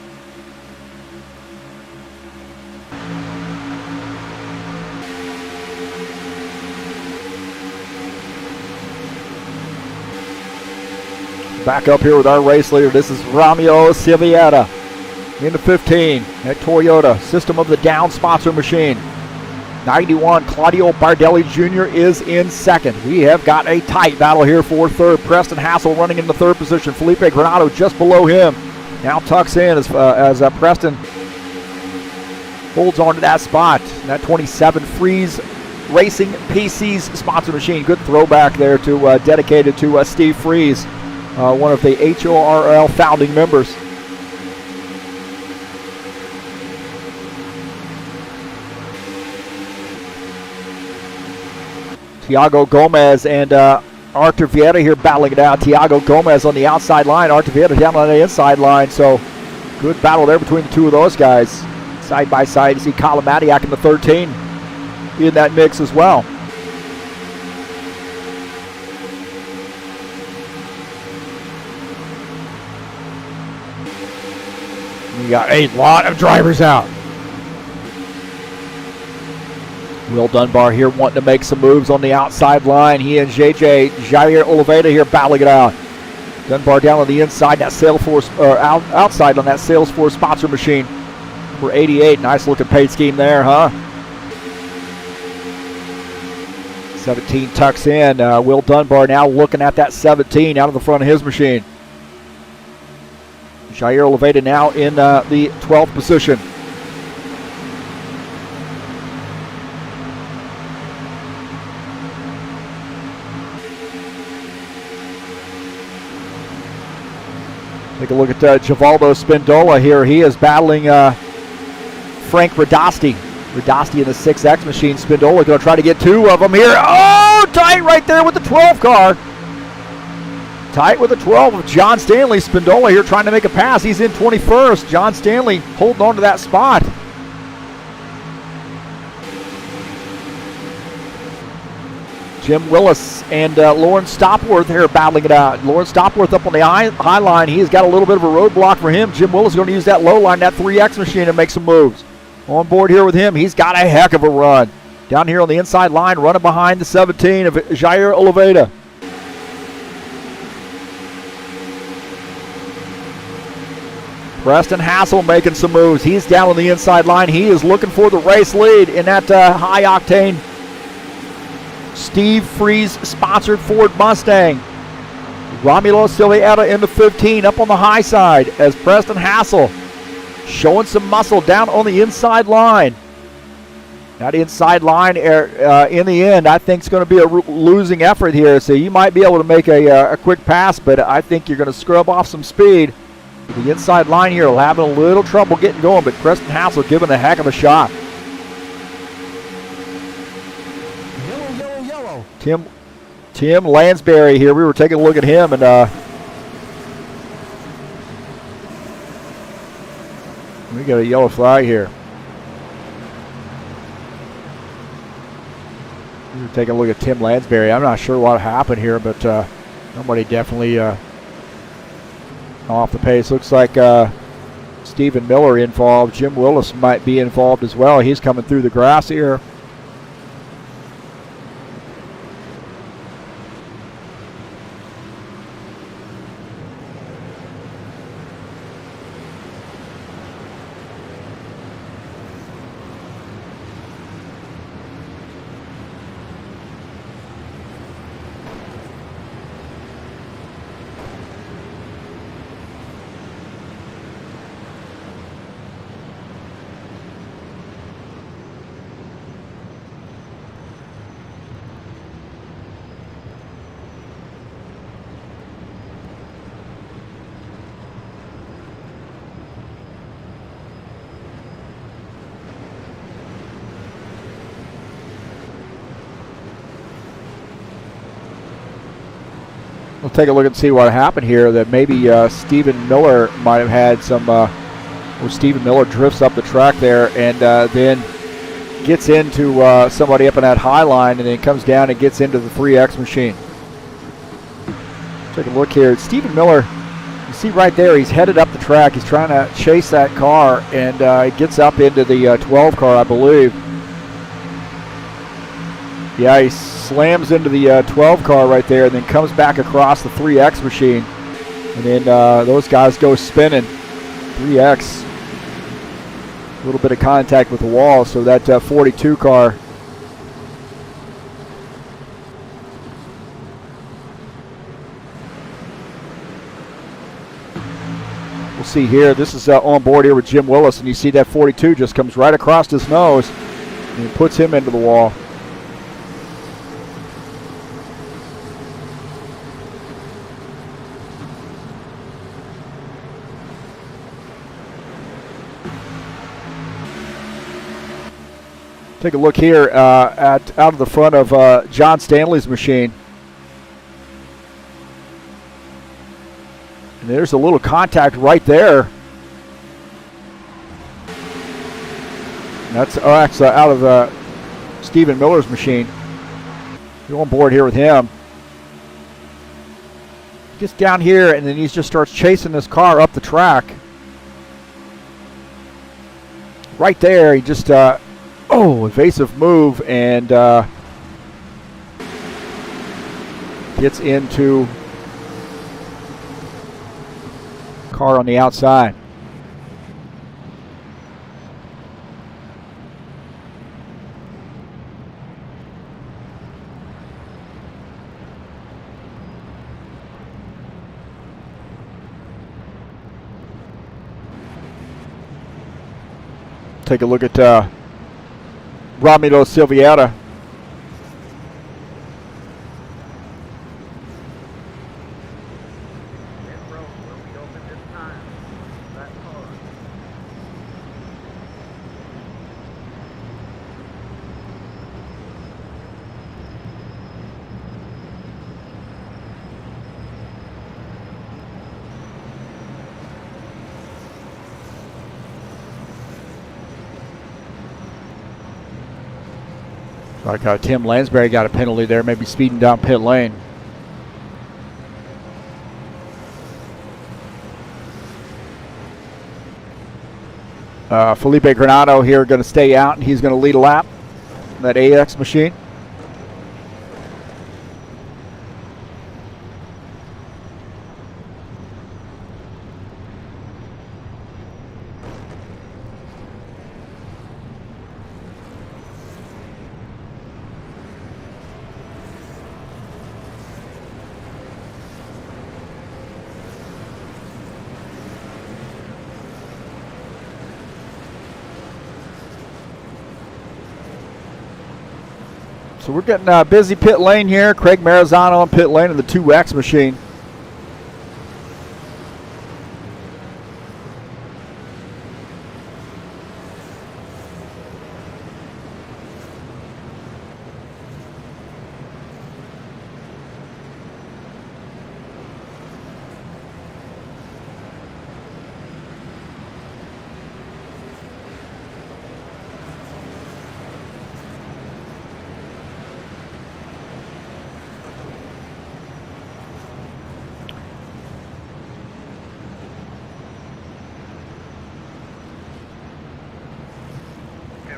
Back up here with our race leader. This is Romulo Silvietta in the 15 at Toyota. System of the Down sponsor machine. 91, Claudio Bardelli Jr. is in second. We have got a tight battle here for third. Preston Hassel running in the third position. Felipe Granado just below him. Now tucks in as Preston holds on to that spot. That 27 Freeze Racing PC's sponsor machine. Good throwback there to dedicated to Steve Freeze. One of the HORL founding members. Tiago Gomez and Artur here battling it out. Tiago Gomez on the outside line. Artur down on the inside line. So good battle there between the two of those guys. Side by side, you see Kalamatiak in the 13 in that mix as well. We got a lot of drivers out. Will Dunbar here wanting to make some moves on the outside line. He and Jair Oliveira here battling it out. Dunbar down on the inside, that Salesforce, outside on that Salesforce sponsor machine. For 88, nice looking paint scheme there, huh? 17 tucks in. Will Dunbar now looking at that 17 out of the front of his machine. Jair Oliveira now in the 12th position. Take a look at Givaldo Spindola here. He is battling Frank Radasti. Radasti in the 6X machine. Spindola going to try to get two of them here. Oh, tight right there with the 12 car. Tight with the 12 of John Stanley. Spindola here trying to make a pass. He's in 21st. John Stanley holding on to that spot. Jim Willis and Lawrence Stopworth here battling it out. Lawrence Stopworth up on the high line. He's got a little bit of a roadblock for him. Jim Willis is going to use that low line, that 3X machine, and make some moves. On board here with him, he's got a heck of a run. Down here on the inside line, running behind the 17 of Jair Oliveira. Preston Hassel making some moves. He's down on the inside line. He is looking for the race lead in that high octane Steve Freeze sponsored Ford Mustang. Romulo Silvietta in the 15 up on the high side as Preston Hassel showing some muscle down on the inside line. That inside line in the end I think is going to be a losing effort here, so you might be able to make a quick pass, but I think you're going to scrub off some speed. The inside line here will have a little trouble getting going, but Preston Hassel giving a heck of a shot. Tim Lansbury here. We were taking a look at him, and we got a yellow flag here. We were taking a look at Tim Lansbury. I'm not sure what happened here, but somebody definitely off the pace. Looks like Stephen Miller involved. Jim Willis might be involved as well. He's coming through the grass here. We'll take a look and see what happened here. That maybe Stephen Miller might have had some, where Stephen Miller drifts up the track there and then gets into somebody up in that high line and then comes down and gets into the 3X machine. Take a look here. Stephen Miller, you see right there, he's headed up the track. He's trying to chase that car and he gets up into the 12 car, I believe. Yeah, he slams into the 12 car right there and then comes back across the 3X machine. And then those guys go spinning. 3X. A little bit of contact with the wall, so that 42 car. We'll see here. This is on board here with Jim Willis, and you see that 42 just comes right across his nose and puts him into the wall. Take a look here out of the front of John Stanley's machine. And there's a little contact right there. That's out of Stephen Miller's machine. You're on board here with him. Gets down here and then he just starts chasing this car up the track. Right there, he just evasive move and gets into car on the outside. Take a look at Ramiro Silveira. Pit road will be open this time. That car. Like Tim Lansbury got a penalty there, maybe speeding down pit lane. Felipe Granado here going to stay out, and he's going to lead a lap. That AX machine. So we're getting a busy pit lane here. Craig Marizano on pit lane in the 2X machine.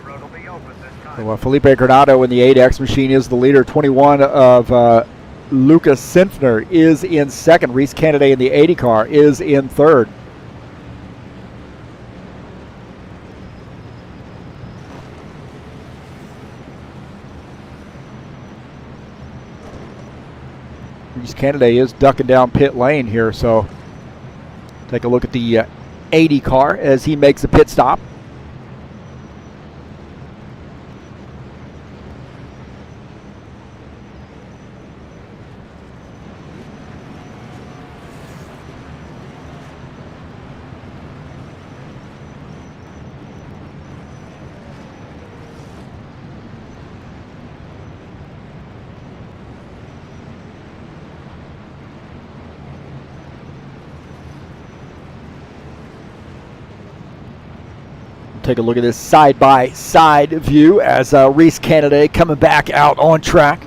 Road will be open this time. So, Felipe Granado in the 8X machine is the leader. 21 of Lucas Sinfner is in second. Reese Kennedy in the 80 car is in third. Reese Kennedy is ducking down pit lane here, so take a look at the 80 car as he makes a pit stop. Take a look at this side-by-side view as Reese Kennedy coming back out on track.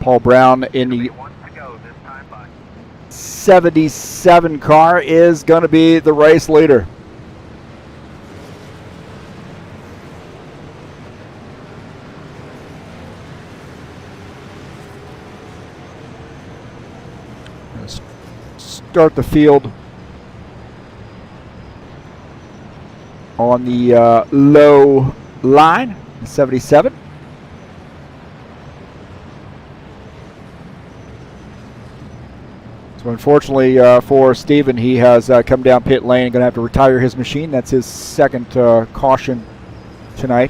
Paul Brown in the Wants to go this time by. 77 car is going to be the race leader. Let's start the field on the low line, 77. So unfortunately for Steven, he has come down pit lane and going to have to retire his machine. That's his second caution tonight.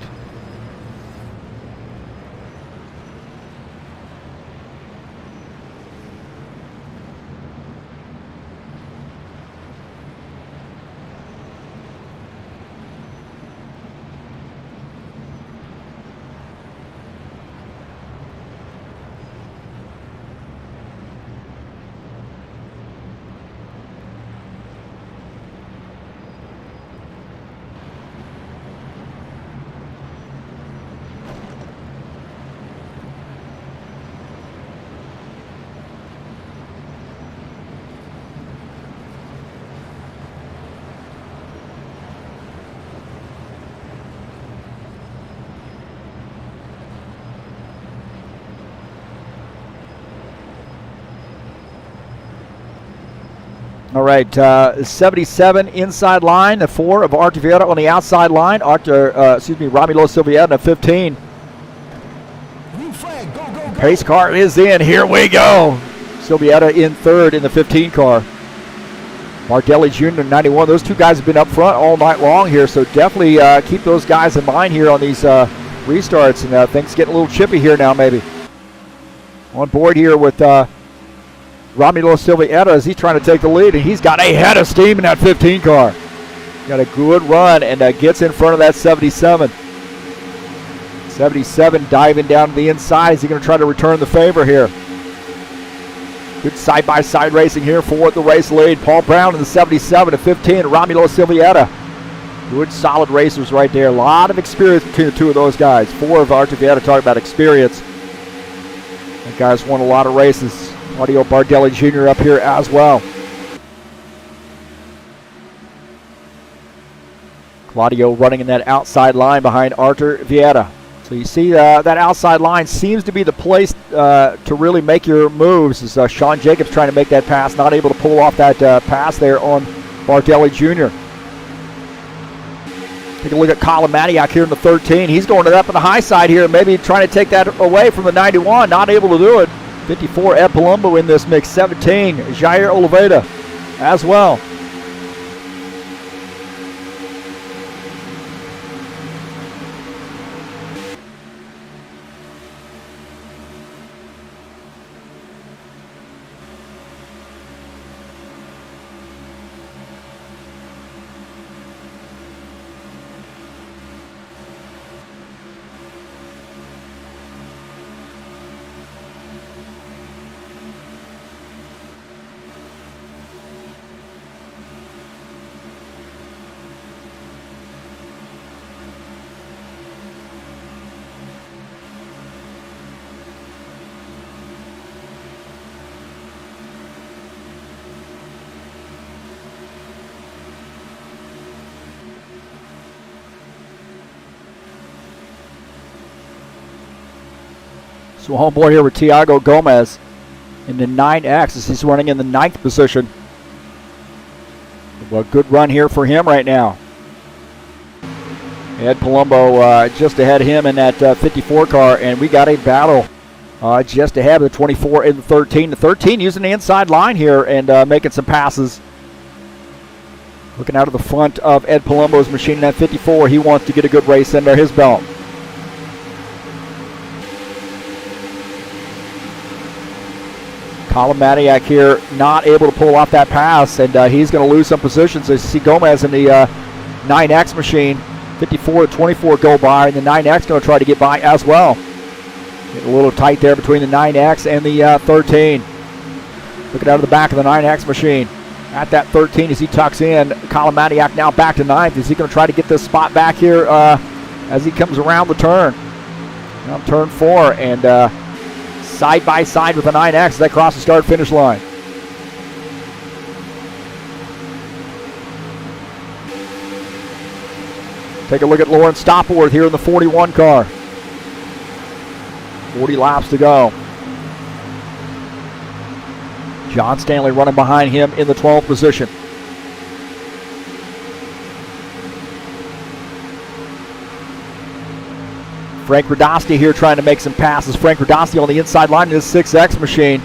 All right, 77 inside line, the 4 of Artur Vieira on the outside line. Ramilo Silvietta in 15. Green flag, go, go, go. Pace car is in. Here we go. Silvietta in 3rd in the 15 car. Bardelli Jr. 91. Those two guys have been up front all night long here, so definitely keep those guys in mind here on these restarts. And things getting a little chippy here now, maybe. On board here with Ramilo Silvietta as he's trying to take the lead, and he's got a head of steam in that 15 car. Got a good run and gets in front of that 77. 77 diving down to the inside. Is he going to try to return the favor here? Good side-by-side racing here for the race lead. Paul Brown in the 77 to 15. Ramilo Silvietta. Good solid racers right there. A lot of experience between the two of those guys. 4 of Artur Vieira, talk about experience. That guy's won a lot of races. Claudio Bardelli Jr. up here as well. Claudio running in that outside line behind Artur Vieira. So you see that outside line seems to be the place to really make your moves. As Sean Jacobs trying to make that pass, not able to pull off that pass there on Bardelli Jr. Take a look at Colin Matiak here in the 13. He's going up on the high side here, maybe trying to take that away from the 91. Not able to do it. 54, Ed Palumbo in this mix. 17, Jair Oliveira as well. So on board here with Thiago Gomez in the 9X as he's running in the 9th position. Well, good run here for him right now. Ed Palumbo just ahead of him in that 54 car, and we got a battle just ahead of the 24 and the 13. The 13 using the inside line here and making some passes. Looking out of the front of Ed Palumbo's machine in that 54. He wants to get a good race under his belt. Colin Matiak here not able to pull off that pass, and he's going to lose some positions. As you see Gomez in the 9X machine, 54 to 24 go by, and the 9X going to try to get by as well. Getting a little tight there between the 9X and the 13. Looking out of the back of the 9X machine. At that 13 as he tucks in, Colin Matiak now back to 9th. Is he going to try to get this spot back here as he comes around the turn? Now turn 4, and side by side with the 9X as they cross the start-finish line. Take a look at Lauren Stopworth here in the 41 car. 40 laps to go. John Stanley running behind him in the 12th position. Frank Radosty here trying to make some passes. Frank Radosty on the inside line in his 6X machine.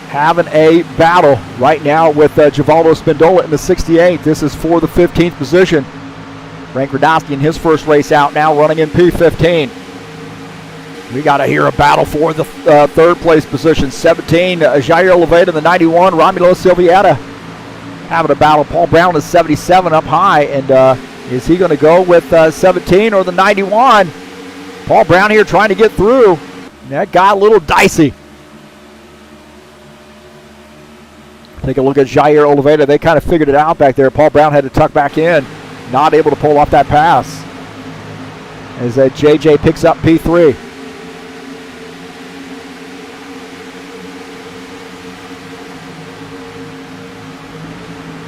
Having a battle right now with Givaldo Spindola in the 68. This is for the 15th position. Frank Radosty in his first race out now running in P15. We got to hear a battle for the third place position. 17, Jair Oliveira in the 91. Romulo Silvietta having a battle. Paul Brown is 77 up high. And is he going to go with 17 or the 91? Paul Brown here trying to get through. That got a little dicey. Take a look at Jair Oliveira. They kind of figured it out back there. Paul Brown had to tuck back in. Not able to pull off that pass. As JJ picks up P3.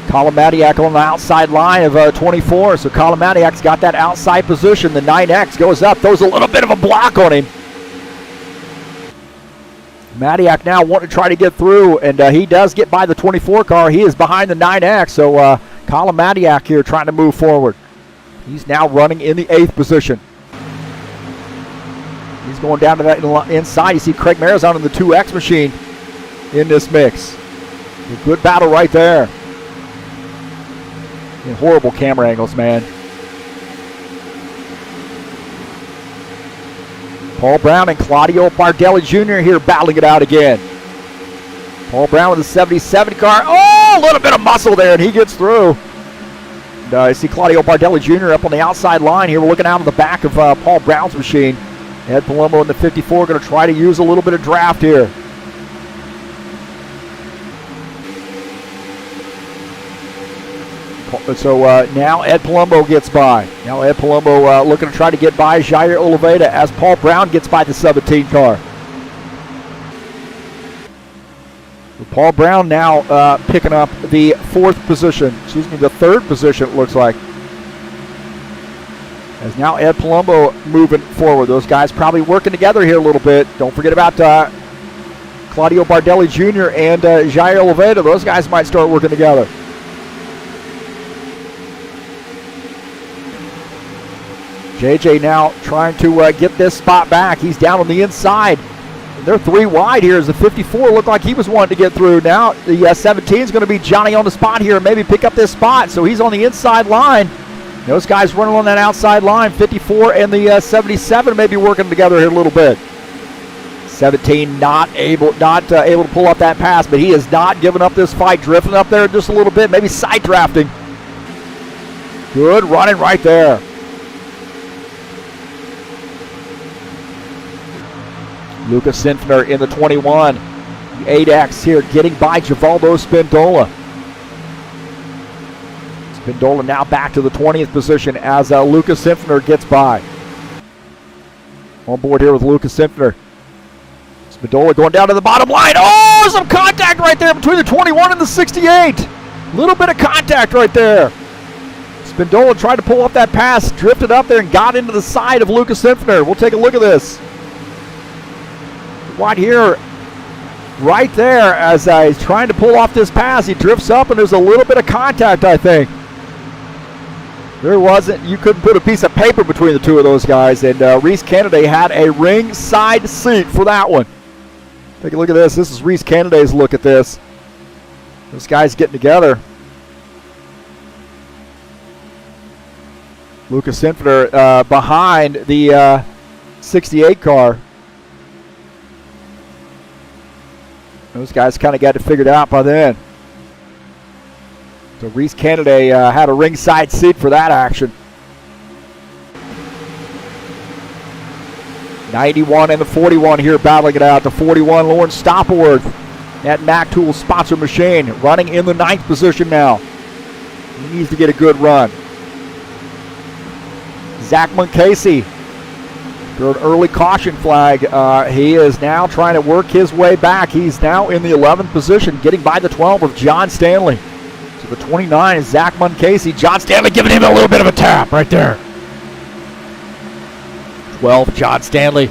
Colin Madiak on the outside line of 24. So Colin Madiak's got that outside position. The 9X goes up, throws a little bit of a block on him. Madiak now wanting to try to get through, and he does get by the 24 car. He is behind the 9X, so Colin Madiak here trying to move forward. He's now running in the 8th position. He's going down to that inside. You see Craig Marizon in the 2X machine in this mix. A good battle right there. In horrible camera angles, man. Paul Brown and Claudio Bardelli Jr. here battling it out again. Paul Brown with the 77 car. Oh, a little bit of muscle there, and he gets through. And, I see Claudio Bardelli Jr. up on the outside line here. We're looking out of the back of Paul Brown's machine. Ed Palumbo in the 54 going to try to use a little bit of draft here. So now Ed Palumbo gets by. Now Ed Palumbo looking to try to get by Jair Oliveira as Paul Brown gets by the 17 car. So Paul Brown now picking up the the third position it looks like. As now Ed Palumbo moving forward. Those guys probably working together here a little bit. Don't forget about Claudio Bardelli Jr. and Jair Oliveira. Those guys might start working together. JJ now trying to get this spot back. He's down on the inside. They're 3 wide here as the 54 looked like he was wanting to get through. Now the 17 is going to be Johnny on the spot here and maybe pick up this spot. So he's on the inside line. Those guys running on that outside line. 54 and the 77 maybe working together here a little bit. 17 not able to pull up that pass, but he has not given up this fight. Drifting up there just a little bit, maybe side drafting. Good running right there. Lucas Sinfner in the 21. 8X here getting by Givaldo Spindola. Spindola now back to the 20th position as Lucas Sinfner gets by. On board here with Lucas Sinfner. Spindola going down to the bottom line. Oh, some contact right there between the 21 and the 68. Little bit of contact right there. Spindola tried to pull up that pass, drifted up there and got into the side of Lucas Sinfner. We'll take a look at this. Right here, right there, as he's trying to pull off this pass, he drifts up and there's a little bit of contact, I think. There wasn't, you couldn't put a piece of paper between the two of those guys, and Reese Kennedy had a ringside seat for that one. Take a look at this. This is Reese Kennedy's look at this. Those guys getting together. Lucas Sinfner behind the 68 car. Those guys kind of got it figured out by then. So Reese Kennedy had a ringside seat for that action. 91 and the 41 here battling it out. The 41, Lauren Stopworth at Mac Tools sponsor machine, running in the 9th position now. He needs to get a good run. Zach Munkasey For an early caution flag, he is now trying to work his way back. He's now in the 11th position, getting by the 12 of John Stanley. So the 29 is Zach Muncasey. John Stanley giving him a little bit of a tap right there. 12, John Stanley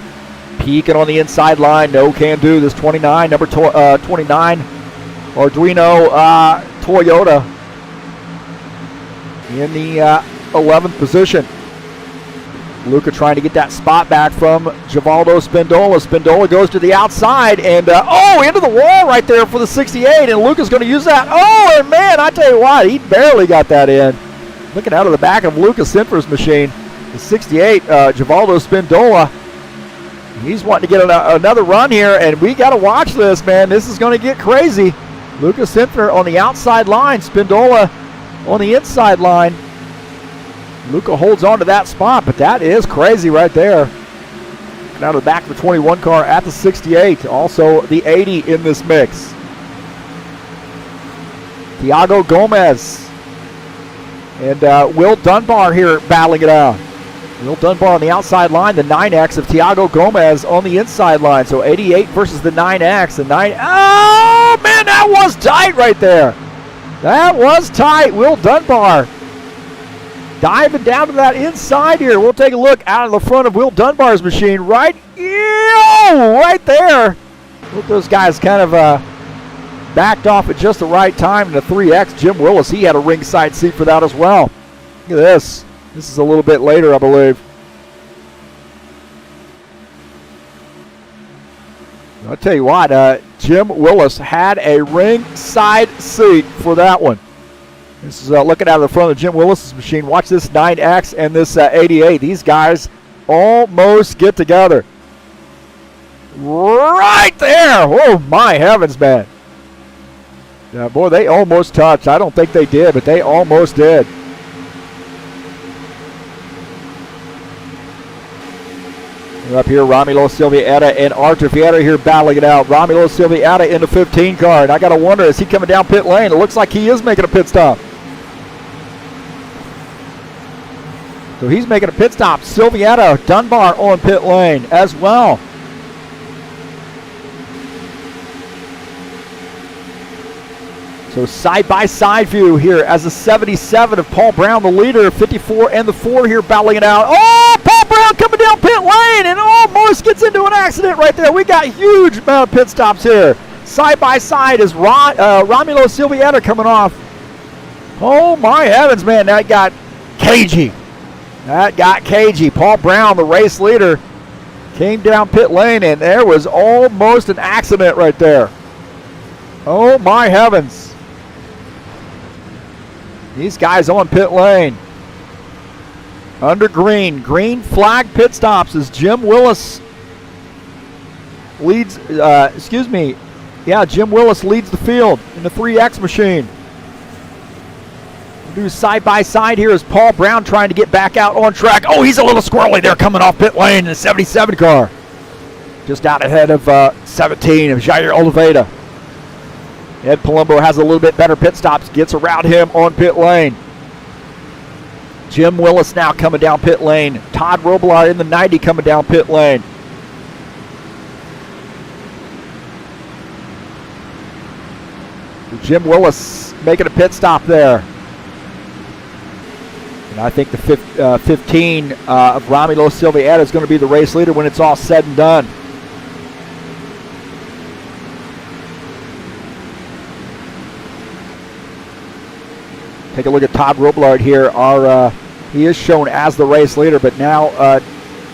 peeking on the inside line. No can do. This 29, number 29, Arduino Toyota in the 11th position. Luca trying to get that spot back from Givaldo Spindola. Spindola goes to the outside and, into the wall right there for the 68, and Luca's going to use that. Oh, and man, I tell you what, he barely got that in. Looking out of the back of Luca Sinfer's machine, the 68, Givaldo Spindola. He's wanting to get another run here, and we got to watch this, man. This is going to get crazy. Luca Sinfer on the outside line, Spindola on the inside line. Luca holds on to that spot, but that is crazy right there. Now to the back of the 21 car at the 68. Also the 80 in this mix. Thiago Gomez and Will Dunbar here battling it out. Will Dunbar on the outside line, the 9X of Thiago Gomez on the inside line. So 88 versus the 9X. The 9, oh man, that was tight right there. That was tight. Will Dunbar diving down to that inside here. We'll take a look out of the front of Will Dunbar's machine right there. Both those guys kind of backed off at just the right time. And the 3X, Jim Willis, he had a ringside seat for that as well. Look at this. This is a little bit later, I believe. I'll tell you what, Jim Willis had a ringside seat for that one. This is looking out of the front of Jim Willis's machine. Watch this 9X and this 88. These guys almost get together. Right there. Oh, my heavens, man. Yeah, boy, they almost touched. I don't think they did, but they almost did. We're up here, Romulo Silvietta and Artur Vieira here battling it out. Romulo Silvietta in the 15 car, and I got to wonder, is he coming down pit lane? It looks like he is making a pit stop. So he's making a pit stop. Silvietta, Dunbar on pit lane as well. So side-by-side view here as the 77 of Paul Brown, the leader, 54 and the 4 here battling it out. Oh, Paul Brown coming down pit lane and almost gets into an accident right there. We got huge amount of pit stops here. Side-by-side is Romulo Silvietta coming off. Oh, my heavens, man, that got cagey. That got cagey. Paul Brown, the race leader, came down pit lane, and there was almost an accident right there. Oh, my heavens. These guys on pit lane. Under green flag pit stops as Jim Willis leads, Jim Willis leads the field in the 3X machine. We'll do side by side here as Paul Brown trying to get back out on track. Oh, he's a little squirrely there coming off pit lane in the 77 car. Just out ahead of 17 of Jair Oliveira. Ed Palumbo has a little bit better pit stops, gets around him on pit lane. Jim Willis now coming down pit lane. Todd Robillard in the 90 coming down pit lane. Jim Willis making a pit stop there. And I think the 15 of Romulo Silvietta is going to be the race leader when it's all said and done. Take a look at Todd Robillard here. He is shown as the race leader, but now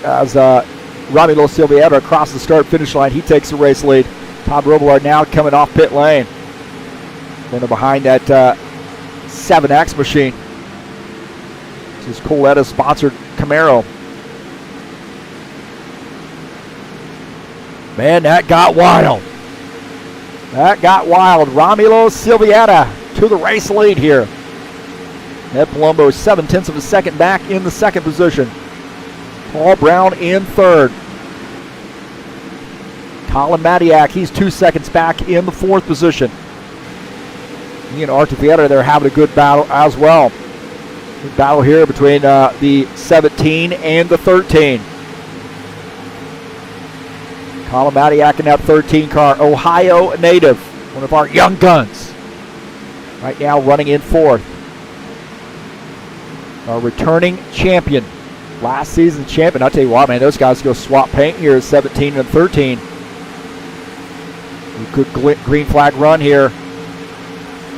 as Romulo Silvietta across the start-finish line, he takes the race lead. Todd Robillard now coming off pit lane. Running behind that 7X machine. This is Coletta-sponsored Camaro. Man, that got wild. That got wild. Romulo Silvietta to the race lead here. Ed Palumbo 0.7 of a second back in the second position. Paul Brown in third. Colin Matiak, he's 2 seconds back in the fourth position. He and Artur Vieira, they're having a good battle as well. Good battle here between the 17 and the 13. Colin Matiak in that 13 car, Ohio native, one of our young guns. Right now running in fourth. Our returning champion. Last season's champion. I'll tell you what, man, those guys go swap paint here at 17 and 13. Good green flag run here.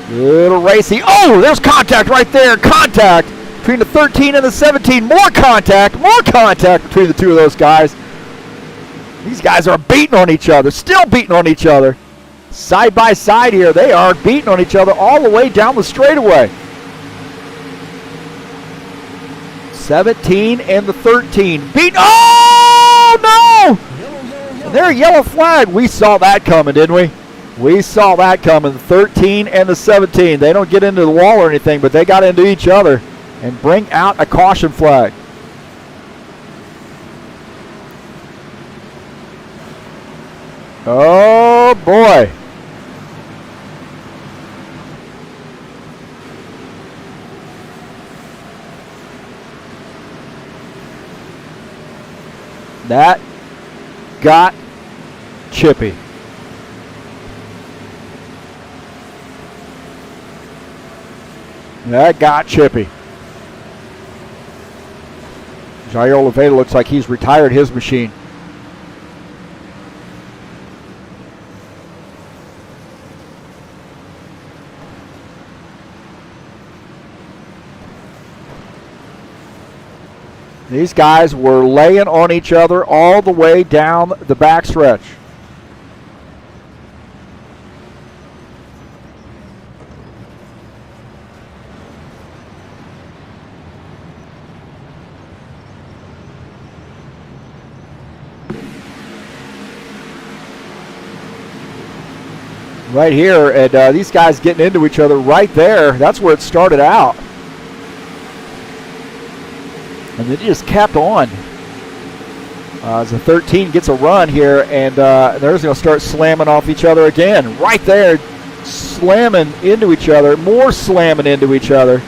Little racy. Oh, there's contact right there. Contact between the 13 and the 17. More contact between the two of those guys. These guys are beating on each other, still beating on each other. Side by side here, they are beating on each other all the way down the straightaway. 17 and the 13. Beat. Oh, no! And their yellow flag. We saw that coming, didn't we? We saw that coming. The 13 and the 17. They don't get into the wall or anything, but they got into each other and bring out a caution flag. Oh, boy. That got chippy. That got chippy. Jair Oliveira looks like he's retired his machine. These guys were laying on each other all the way down the backstretch. Right here, and these guys getting into each other right there. That's where it started out. And then it just kept on. As the 13 gets a run here, and they're just going to start slamming off each other again. Right there, slamming into each other, more slamming into each other,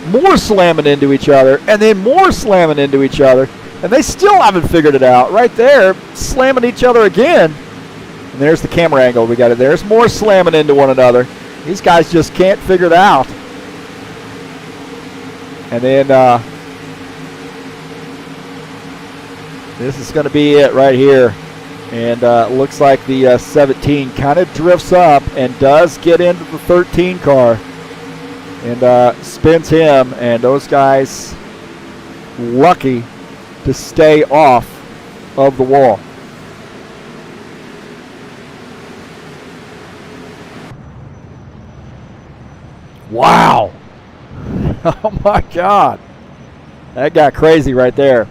more slamming into each other, and then more slamming into each other. And they still haven't figured it out. Right there, slamming each other again. And there's the camera angle. We got it. There's more slamming into one another. These guys just can't figure it out. And then this is going to be it right here. And looks like the 17 kind of drifts up and does get into the 13 car. And spins him. And those guys lucky to stay off of the wall. Wow. Oh my God. That got crazy right there.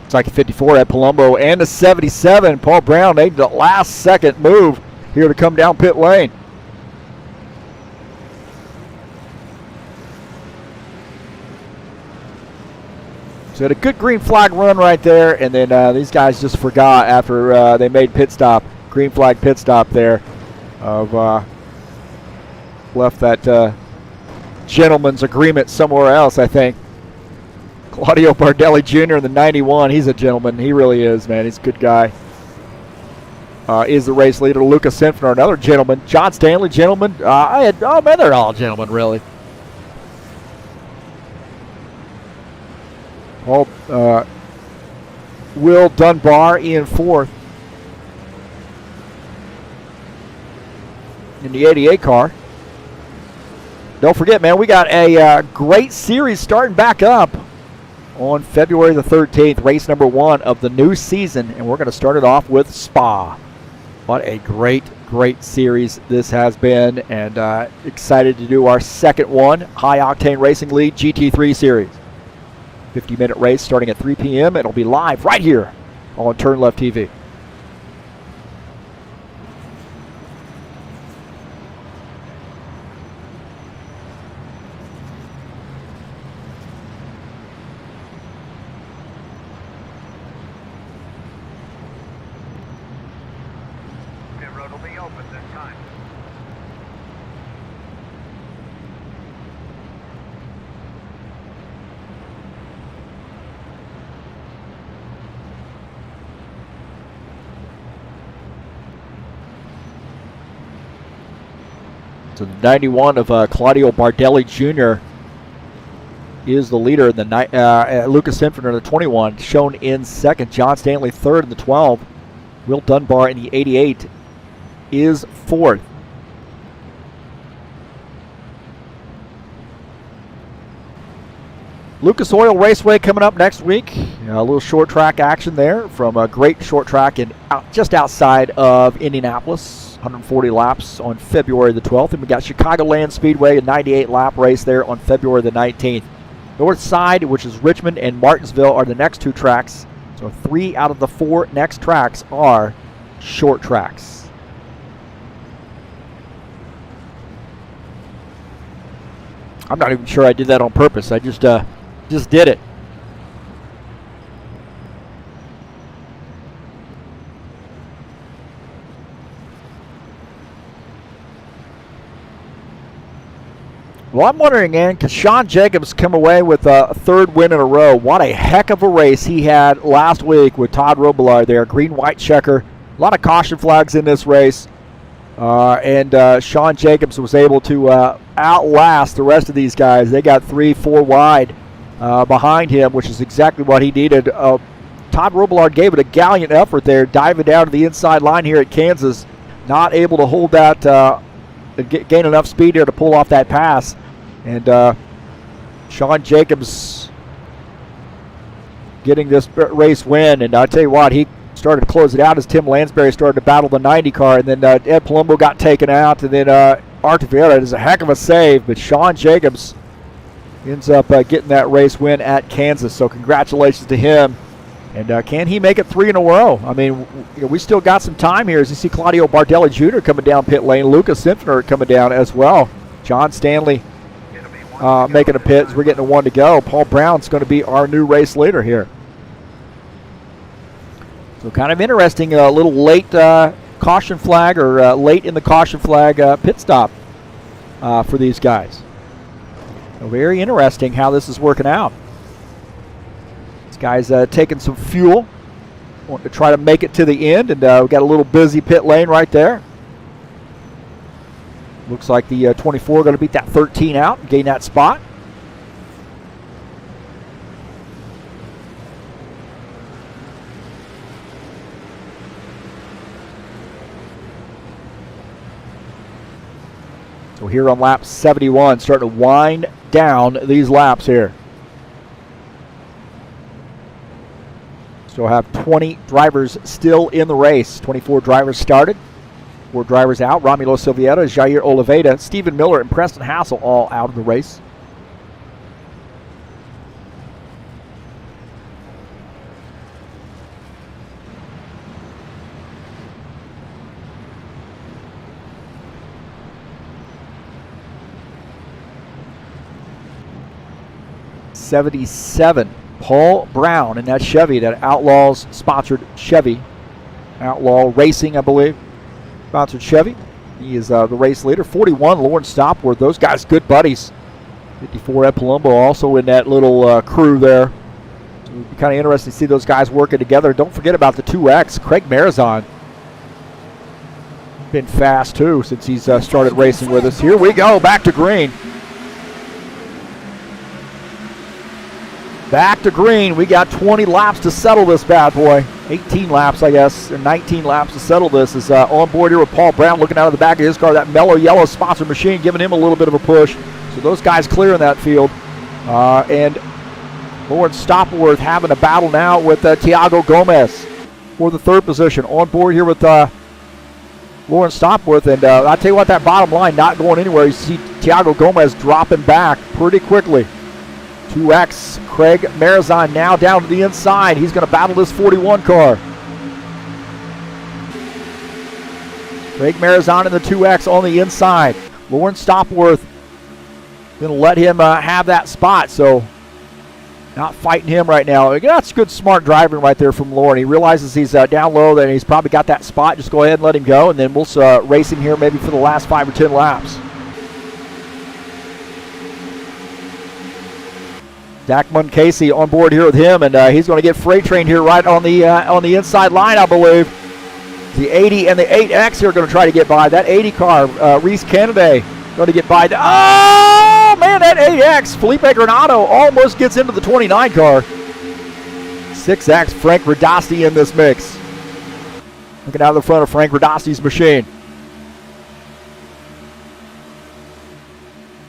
It's like a 54 at Palumbo and a 77. Paul Brown made the last second move here to come down pit lane. So had a good green flag run right there, and then these guys just forgot after they made pit stop, green flag pit stop there, of left that gentleman's agreement somewhere else, I think. Claudio Bardelli Jr. in the 91. He's a gentleman. He really is, man. He's a good guy. Is the race leader. Lucas Sinfner, another gentleman. John Stanley, gentleman. Oh, man, they're all gentlemen, really. Paul Will Dunbar in 4th. In the 88 car. Don't forget, man, we got a great series starting back up on February the 13th, race number 1 of the new season, and we're going to start it off with Spa. What a great series this has been, and excited to do our second one, High Octane Racing League GT3 Series. 50-minute race starting at 3 p.m. It'll be live right here on TurnLeftTV. Pit road will be open this time. So the 91 of Claudio Bardelli Jr. is the leader in the Lucas Infinite, the 21, shown in second. John Stanley third in the 12. Will Dunbar in the 88 is 4th. Lucas Oil Raceway coming up next week. A little short track action there from a great short track just outside of Indianapolis. 140 laps on February the 12th. And we got Chicagoland Speedway, a 98 lap race there on February the 19th. North side, which is Richmond and Martinsville, are the next 2 tracks. So 3 out of the 4 next tracks are short tracks. I'm not even sure I did that on purpose. I just did it. Well, I'm wondering, Ann, could Sean Jacobs come away with a 3rd win in a row? What a heck of a race he had last week with Todd Robillard there. Green-white checker. A lot of caution flags in this race. And Sean Jacobs was able to outlast the rest of these guys. They got 3-4 wide behind him, which is exactly what he needed. Todd Robillard gave it a gallant effort there, diving down to the inside line here at Kansas. Not able to hold that, gain enough speed here to pull off that pass. And Sean Jacobs getting this race win. And I'll tell you what, he started to close it out as Tim Lansbury started to battle the 90 car. And then Ed Palumbo got taken out. And then Art Rivera is a heck of a save. But Sean Jacobs ends up getting that race win at Kansas. So congratulations to him. And can he make it 3 in a row? I mean, we still got some time here as you see Claudio Bardelli Jr. coming down pit lane. Lucas Infinite coming down as well. John Stanley making a pit as we're getting a 1 to go. Paul Brown's going to be our new race leader here. So kind of interesting, a little late caution flag or late in the caution flag pit stop for these guys. So very interesting how this is working out. This guy's taking some fuel, wanting to try to make it to the end, and we've got a little busy pit lane right there. Looks like the 24 going to beat that 13 out and gain that spot. So here on lap 71, starting to wind down these laps here. Still have 20 drivers still in the race. 24 drivers started. 4 drivers out. Romulo Silvietta, Jair Oliveira, Stephen Miller, and Preston Hassel all out of the race. '77, Paul Brown in that Chevy, that Outlaws sponsored Chevy. Outlaw Racing, I believe. Sponsored Chevy. He is the race leader. 41, Lawrence Stopworth. Those guys, good buddies. 54, Ed Palumbo, also in that little crew there. So it'll be kind of interesting to see those guys working together. Don't forget about the 2X, Craig Marazon. Been fast, too, since he's started racing with us. Here we go, back to green. Back to green. We got 20 laps to settle this bad boy. 18 laps, I guess, or 19 laps to settle this. Is on board here with Paul Brown looking out of the back of his car. That mellow yellow sponsor machine giving him a little bit of a push. So those guys clearing that field. And Lawrence Stopworth having a battle now with Tiago Gomez for the third position. On board here with Lawrence Stopworth. And I'll tell you what, that bottom line not going anywhere. You see Tiago Gomez dropping back pretty quickly. 2X Craig Marizon now down to the inside. He's going to battle this 41 car. Craig Marizon in the 2X on the inside. Lawrence Stopworth going to let him have that spot. So not fighting him right now. That's good smart driving right there from Lauren. He realizes he's down low, that he's probably got that spot. Just go ahead and let him go, and then we'll race him here maybe for the last 5 or 10 laps. Dak Casey on board here with him, and he's going to get freight trained here right on the inside line, I believe. The 80 and the 8X here are going to try to get by. That 80 car, Reese Kennedy, going to get by. Oh, man, that 8X, Felipe Granado almost gets into the 29 car. 6X, Frank Radasti in this mix. Looking out of the front of Frank Radasti's machine.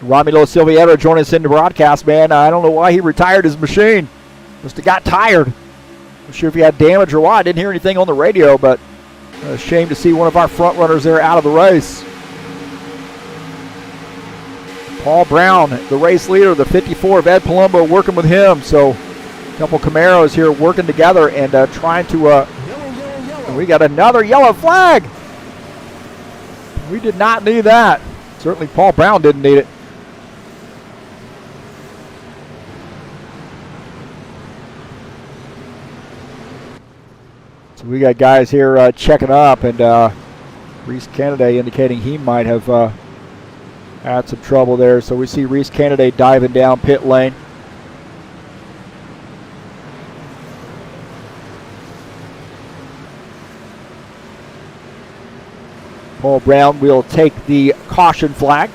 Romulo Silviera joining us in the broadcast, man. I don't know why he retired his machine. Must have got tired. Not sure if he had damage or why. I didn't hear anything on the radio, but a shame to see one of our front runners there out of the race. Paul Brown, the race leader, the 54 of Ed Palumbo, working with him. So a couple Camaros here working together and trying to... And we got another yellow flag. We did not need that. Certainly Paul Brown didn't need it. So we got guys here checking up, and Reese Kennedy indicating he might have had some trouble there. So we see Reese Kennedy diving down pit lane. Paul Brown will take the caution flag.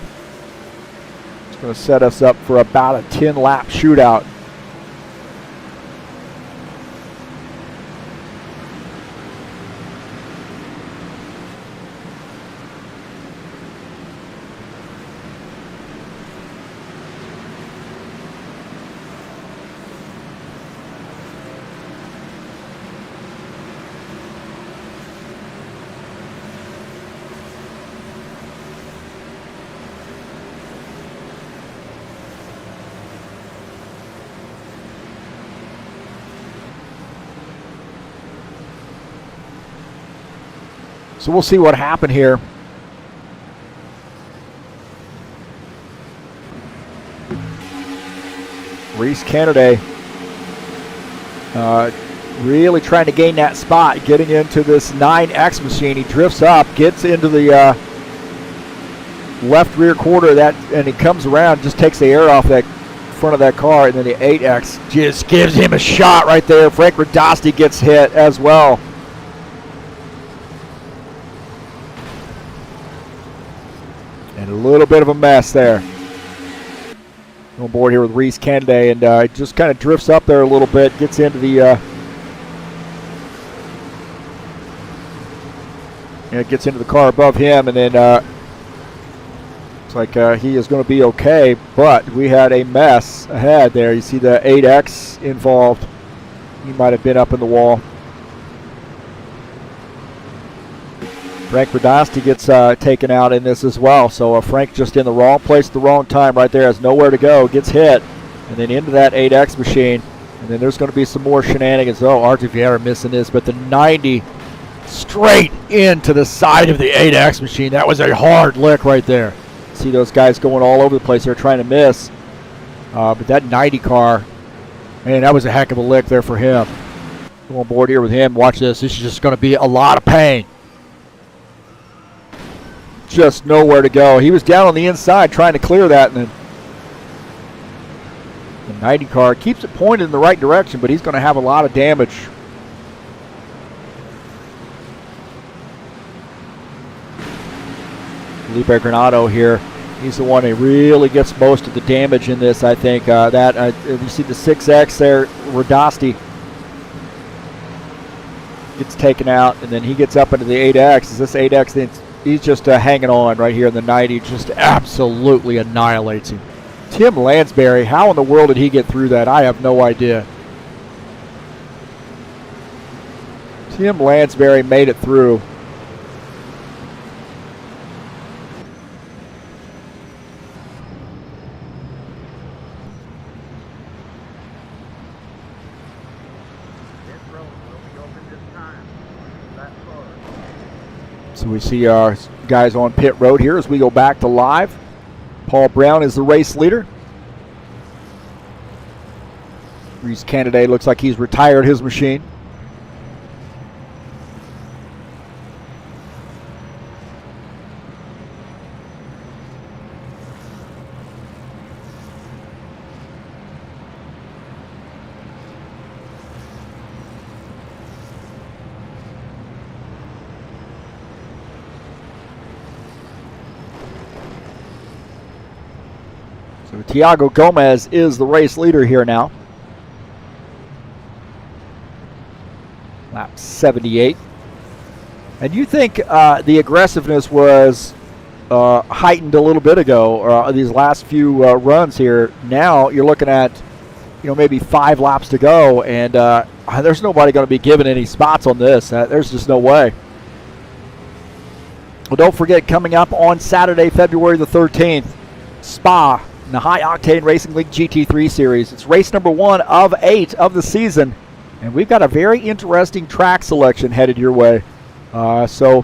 It's going to set us up for about a 10-lap shootout. So we'll see what happened here. Reese Kennedy really trying to gain that spot, getting into this 9X machine. He drifts up, gets into the left rear quarter of that, and he comes around, just takes the air off that front of that car, and then the 8X just gives him a shot right there. Frank Radasti gets hit as well. And a little bit of a mess there. On board here with Reese Kennedy, and just kind of drifts up there a little bit, gets into the gets into the car above him, and then looks like he is going to be okay, but we had a mess ahead there. You see the 8X involved. He might have been up in the wall. Frank Radasti gets taken out in this as well. So Frank just in the wrong place at the wrong time right there, has nowhere to go, gets hit, and then into that 8X machine. And then there's going to be some more shenanigans. Oh, Artie Vieira missing this, but the 90 straight into the side of the 8X machine. That was a hard lick right there. See those guys going all over the place. They're trying to miss. But that 90 car, man, that was a heck of a lick there for him. Go on board here with him. Watch this. This is just going to be a lot of pain. Just nowhere to go. He was down on the inside trying to clear that, and then the 90 car keeps it pointed in the right direction, but he's going to have a lot of damage. Felipe Granado here He's the one who really gets most of the damage in this, I think. You see the 6X there, Radasti gets taken out, and then he gets up into the 8X. Is this 8X? He's just hanging on right here in the 90. Just absolutely annihilates him. Tim Lansbury, how in the world did he get through that? I have no idea. Tim Lansbury made it through. So we see our guys on pit road here as we go back to live. Paul Brown is the race leader. Reese Candidate looks like he's retired his machine. So Tiago Gomez is the race leader here now. Lap 78. And you think the aggressiveness was heightened a little bit ago, these last few runs here. Now you're looking at, maybe 5 laps to go, and there's nobody going to be given any spots on this. There's just no way. Well, don't forget, coming up on Saturday, February the 13th, Spa, in the High Octane Racing League GT3 Series. It's race number 1 of 8 of the season, and we've got a very interesting track selection headed your way. So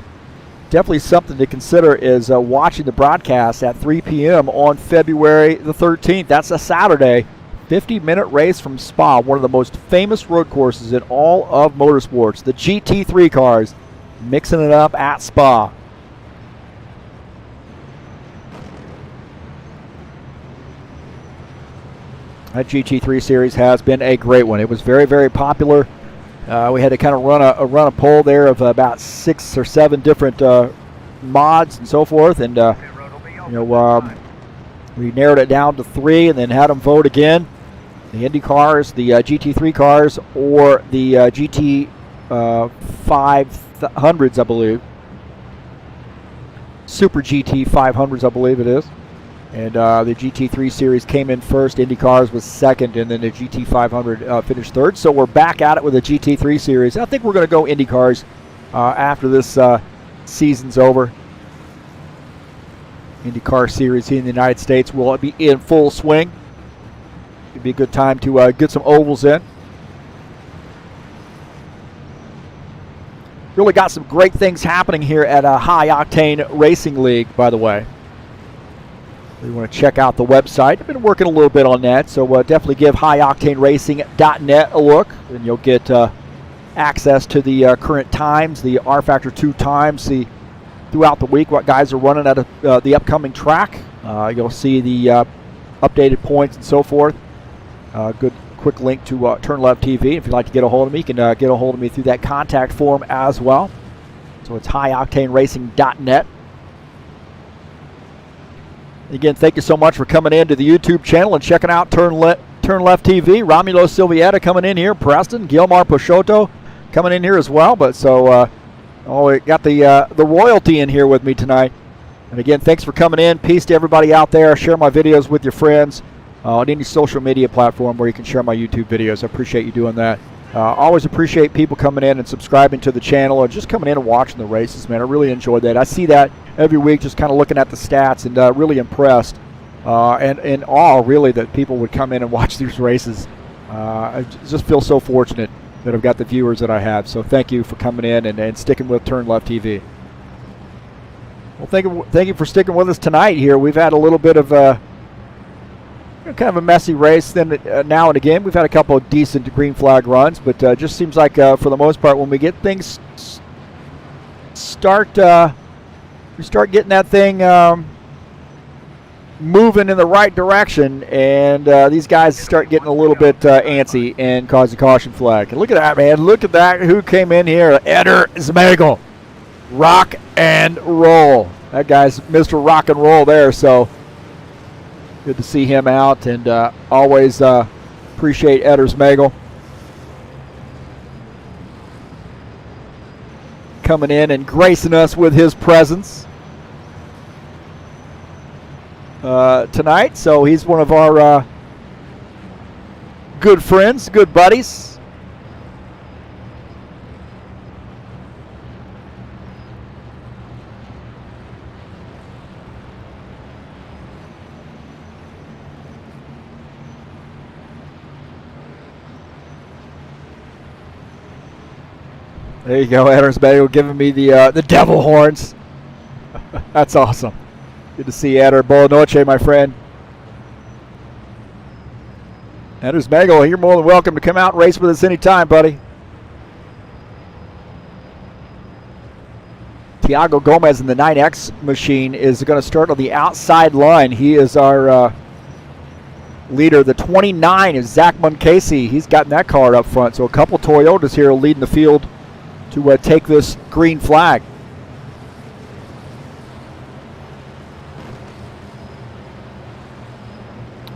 definitely something to consider is watching the broadcast at 3 p.m. on February the 13th. That's a Saturday. 50-minute race from Spa, one of the most famous road courses in all of motorsports. The GT3 cars mixing it up at Spa. That GT3 series has been a great one. It was very, very popular. We had to kind of run a poll there of about 6 or 7 different mods and so forth, and we narrowed it down to 3, and then had them vote again. The Indy cars, the GT3 cars, or the GT 500s, I believe. Super GT 500s, I believe it is. And the GT3 series came in first. Indy cars was second, and then the GT 500 finished third. So we're back at it with the GT3 series. I think we're going to go Indy cars after this season's over. IndyCar series here in the United States will be in full swing. It'd be a good time to get some ovals in. Really got some great things happening here at High Octane Racing League, by the way. If you want to check out the website, I've been working a little bit on that, so definitely give highoctaneracing.net a look, and you'll get access to the current times, the rFactor 2 times, throughout the week, what guys are running at the upcoming track. You'll see the updated points and so forth. Good quick link to TurnLeftTV. If you'd like to get a hold of me, you can get a hold of me through that contact form as well. So it's highoctaneracing.net. Again, thank you so much for coming in to the YouTube channel and checking out TurnLeft TV. Romulo Silvietta coming in here. Preston, Gilmar Peixoto coming in here as well. But so, we got the royalty in here with me tonight. And again, thanks for coming in. Peace to everybody out there. Share my videos with your friends on any social media platform where you can share my YouTube videos. I appreciate you doing that. Always appreciate people coming in and subscribing to the channel or just coming in and watching the races, man. I really enjoyed that. I see that every week, just kind of looking at the stats and really impressed and in awe, really, that people would come in and watch these races. I just feel so fortunate that I've got the viewers that I have. So thank you for coming in and sticking with TurnLeft TV. Well, thank you for sticking with us tonight here. We've had a little bit of kind of a messy race. Then now and again, we've had a couple of decent green flag runs, but just seems like for the most part, when we get things start getting that thing moving in the right direction, and these guys start getting a little bit antsy and cause a caution flag. And look at that, man. Look at that. Who came in here? Eder Zmagel. Rock and roll. That guy's Mr. Rock and Roll there. So Good to see him out, and always appreciate Edders Magel coming in and gracing us with his presence tonight. So he's one of our good friends, good buddies. There you go, Edders Magel giving me the devil horns. That's awesome. Good to see Eder. Boa noche, my friend. Edders Magel, you're more than welcome to come out and race with us anytime, buddy. Tiago Gomez in the 9X machine is going to start on the outside line. He is our leader. The 29 is Zach Munkasey. He's gotten that car up front. So a couple Toyotas here leading the field to take this green flag.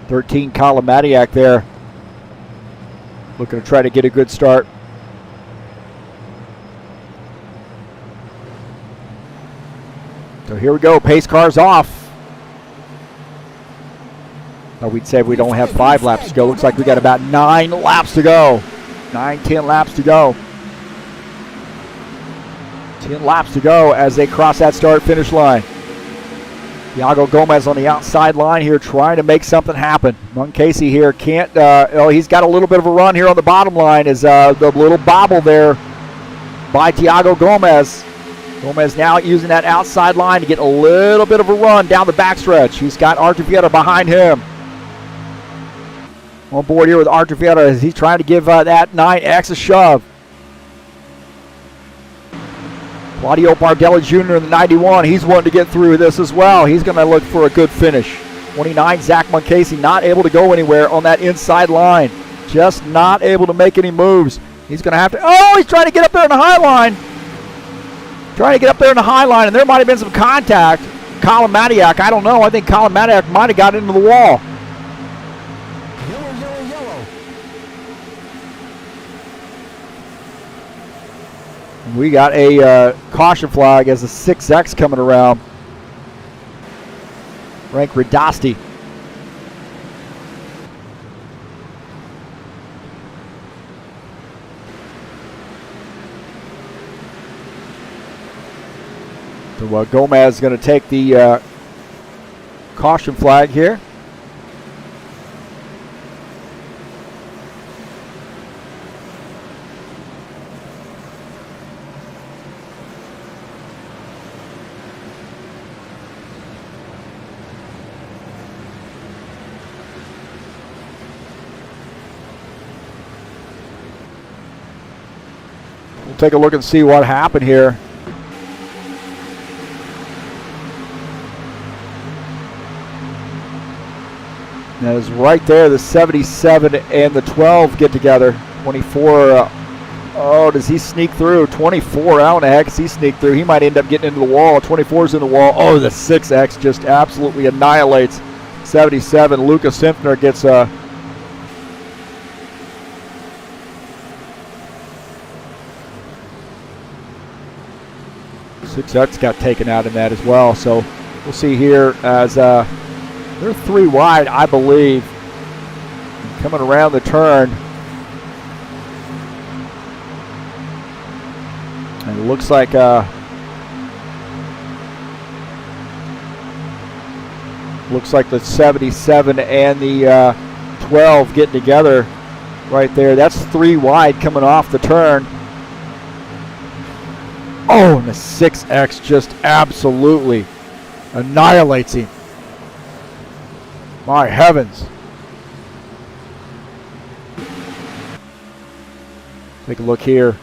"13 Colin Madiak there, looking to try to get a good start. So here we go, pace cars off. We'd say we don't have 5 laps to go. Looks like we got about 9 laps to go. 9-10 laps to go. 10 laps to go as they cross that start-finish line. Tiago Gomez on the outside line here trying to make something happen. Munkasey here can't, he's got a little bit of a run here on the bottom line as the little bobble there by Tiago Gomez. Gomez now using that outside line to get a little bit of a run down the backstretch. He's got Artevieta behind him. On board here with Artevieta as he's trying to give that 9X a shove. Claudio Bardelli Jr. in the 91, he's wanting to get through this as well. He's going to look for a good finish. 29, Zach Munkasey, not able to go anywhere on that inside line. Just not able to make any moves. He's going to have to, he's trying to get up there in the high line. Trying to get up there in the high line, and there might have been some contact. Colin Madiak, I don't know. I think Colin Madiak might have got into the wall. Yellow, yellow, yellow. We got a caution flag as a 6X coming around. Frank Radasti. So Gomez is going to take the caution flag here. We'll take a look and see what happened here. That is right there. The 77 and the 12 get together. 24. Does he sneak through? 24. How in the heck does he sneak through? He might end up getting into the wall. 24's in the wall. Oh, the 6X just absolutely annihilates 77. Lucas Simpner gets a. X got taken out in that as well. So we'll see here as they're 3 wide, I believe. Coming around the turn. And it looks like the 77 and the 12 getting together right there. That's 3 wide coming off the turn. Oh, and the 6X just absolutely annihilates him. My heavens. Take a look here.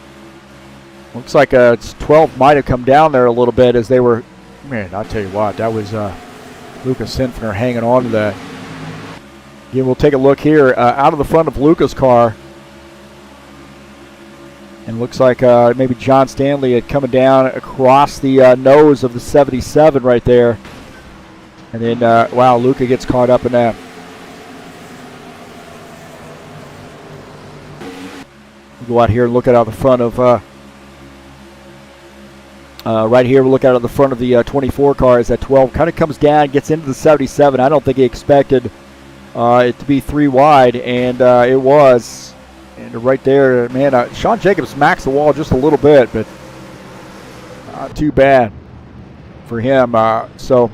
Looks like it's 12 might have come down there a little bit as they were. Man, I'll tell you what, that was Lucas Sinfner hanging on to that. Again, we'll take a look here out of the front of Lucas' car. And looks like maybe John Stanley had coming down across the nose of the 77 right there. And then, wow, Luca gets caught up in that. We'll go out here and look at out the front of, right here, we'll look out of the front of the 24 cars. That 12 kind of comes down, gets into the 77. I don't think he expected it to be 3 wide, and it was. And right there, man, Sean Jacobs maxed the wall just a little bit, but not too bad for him. So.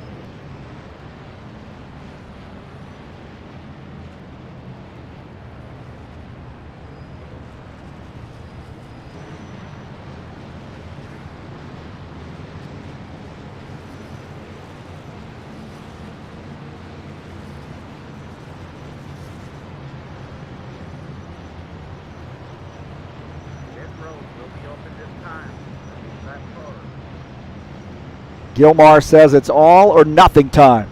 Gilmar says it's all or nothing time.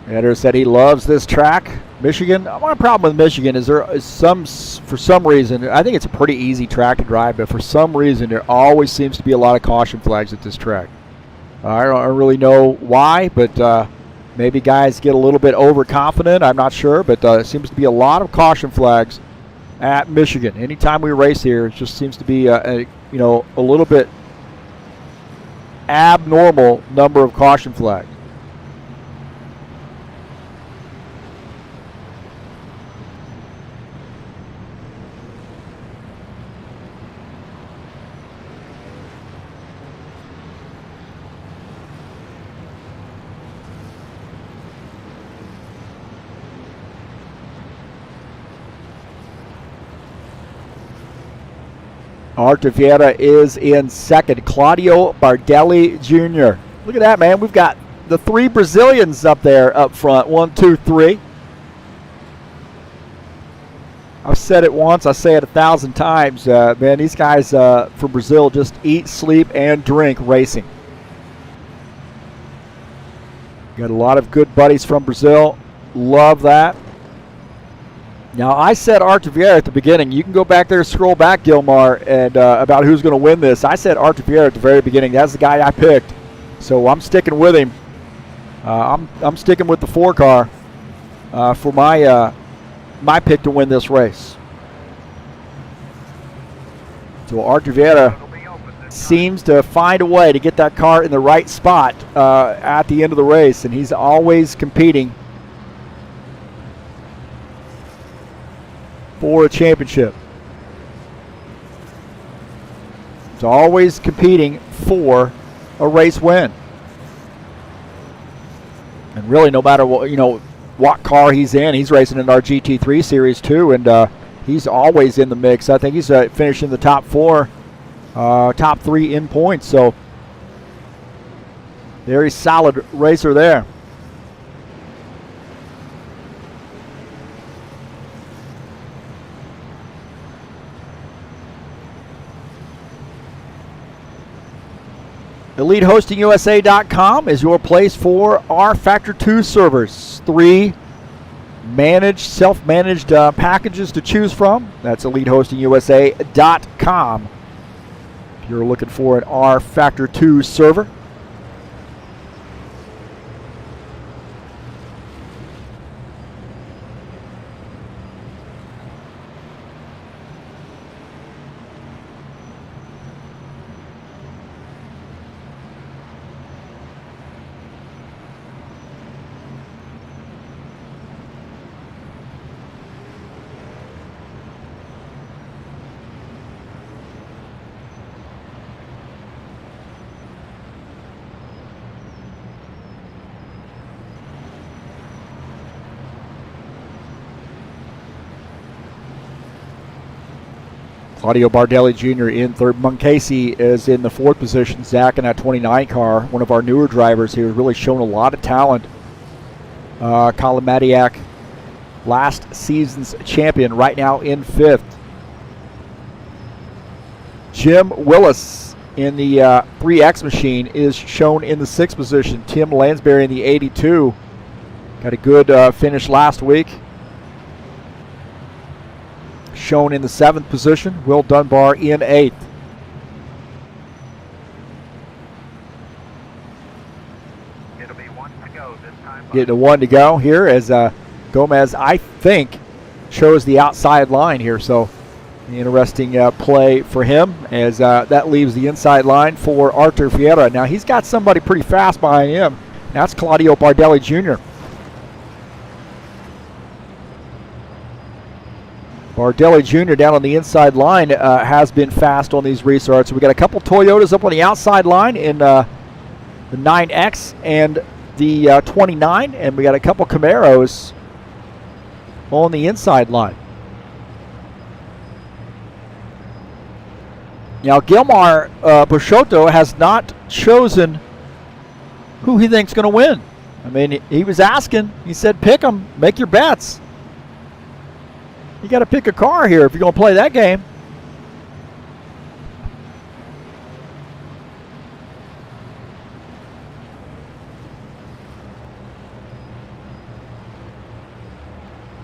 Eder said he loves this track. Michigan, my problem with Michigan is for some reason, I think it's a pretty easy track to drive, but for some reason there always seems to be a lot of caution flags at this track. I don't really know why, but maybe guys get a little bit overconfident. I'm not sure, but it seems to be a lot of caution flags at Michigan. Anytime we race here, it just seems to be a little bit abnormal number of caution flags. Artiviera is in second. Claudio Bardelli Jr. Look at that, man. We've got the 3 Brazilians up there up front. 1, 2, 3. I've said it once. I say it 1,000 times. Man, these guys from Brazil just eat, sleep, and drink racing. Got a lot of good buddies from Brazil. Love that. Now, I said Artiviera at the beginning. You can go back there, scroll back, Gilmar, and about who's going to win this. I said Artiviera at the very beginning. That's the guy I picked. So I'm sticking with him. I'm sticking with the 4 car for my pick to win this race. So Artiviera seems to find a way to get that car in the right spot at the end of the race, and he's always competing for a championship. He's always competing for a race win. And really, no matter what car he's in, he's racing in our GT3 series too, and he's always in the mix. I think he's finishing the top 4, top 3 in points. So very solid racer there. EliteHostingUSA.com is your place for rFactor 2 servers. 3 self-managed packages to choose from. That's EliteHostingUSA.com if you're looking for an rFactor 2 server. Claudio Bardelli Jr. in third. Munkasi is in the 4th position. Zach in that 29 car, one of our newer drivers here, really shown a lot of talent. Colin Madiak, last season's champion, right now in 5th. Jim Willis in the 3X machine is shown in the 6th position. Tim Lansbury in the 82. Got a good finish last week. Shown in the 7th position. Will Dunbar in 8th. getting a 1 to go here as Gomez, I think, chose the outside line here. So interesting play for him as that leaves the inside line for Artur Vieira. Now he's got somebody pretty fast behind him. That's Claudio Bardelli Jr. Bardelli Jr. down on the inside line has been fast on these restarts. We got a couple Toyotas up on the outside line in the 9X and the 29, and we got a couple Camaros on the inside line. Now Gilmar Peixoto has not chosen who he thinks going to win. I mean, he was asking. He said, pick them, make your bets. You got to pick a car here if you're going to play that game.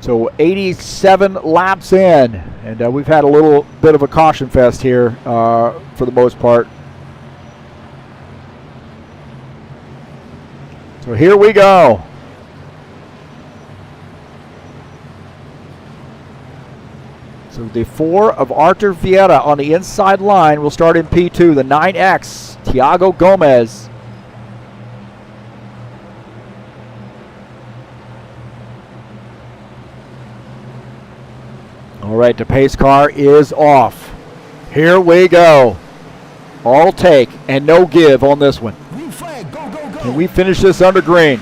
So 87 laps in, and we've had a little bit of a caution fest here for the most part. So here we go. So the 4 of Artur Vieira on the inside line will start in P2. The 9X, Thiago Gomez. All right, the pace car is off. Here we go. All take and no give on this one. Green flag, go, go, go. Can we finish this under green?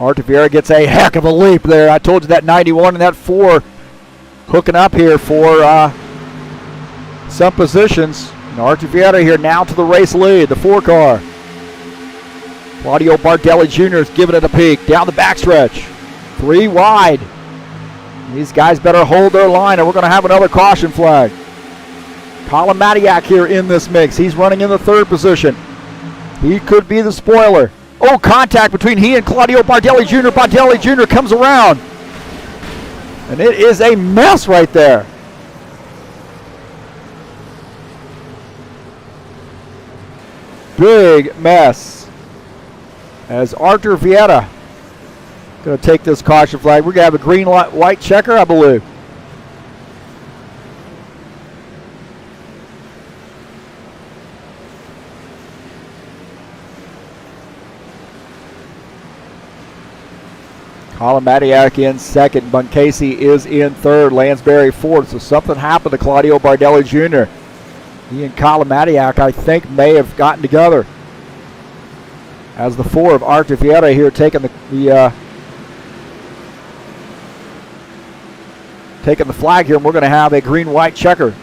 Artur Vieira gets a heck of a leap there. I told you that 91 and that 4 hooking up here for some positions. And Artur Vieira here now to the race lead, the 4 car. Claudio Bardelli Jr. is giving it a peek down the backstretch. 3 wide. These guys better hold their line or we're going to have another caution flag. Colin Matiak here in this mix. He's running in the 3rd position. He could be the spoiler. Oh, contact between he and Claudio Bardelli Jr. Bardelli Jr. comes around. And it is a mess right there. Big mess. As Artur Vieira going to take this caution flag. We're going to have a green light, white checker, I believe. Colin Matiak in 2nd. Buncasey is in 3rd. Lansbury 4th. So something happened to Claudio Bardelli Jr. He and Colin Matiak, I think, may have gotten together. As the 4 of Artur Vieira here taking the flag here, and we're going to have a green-white checker.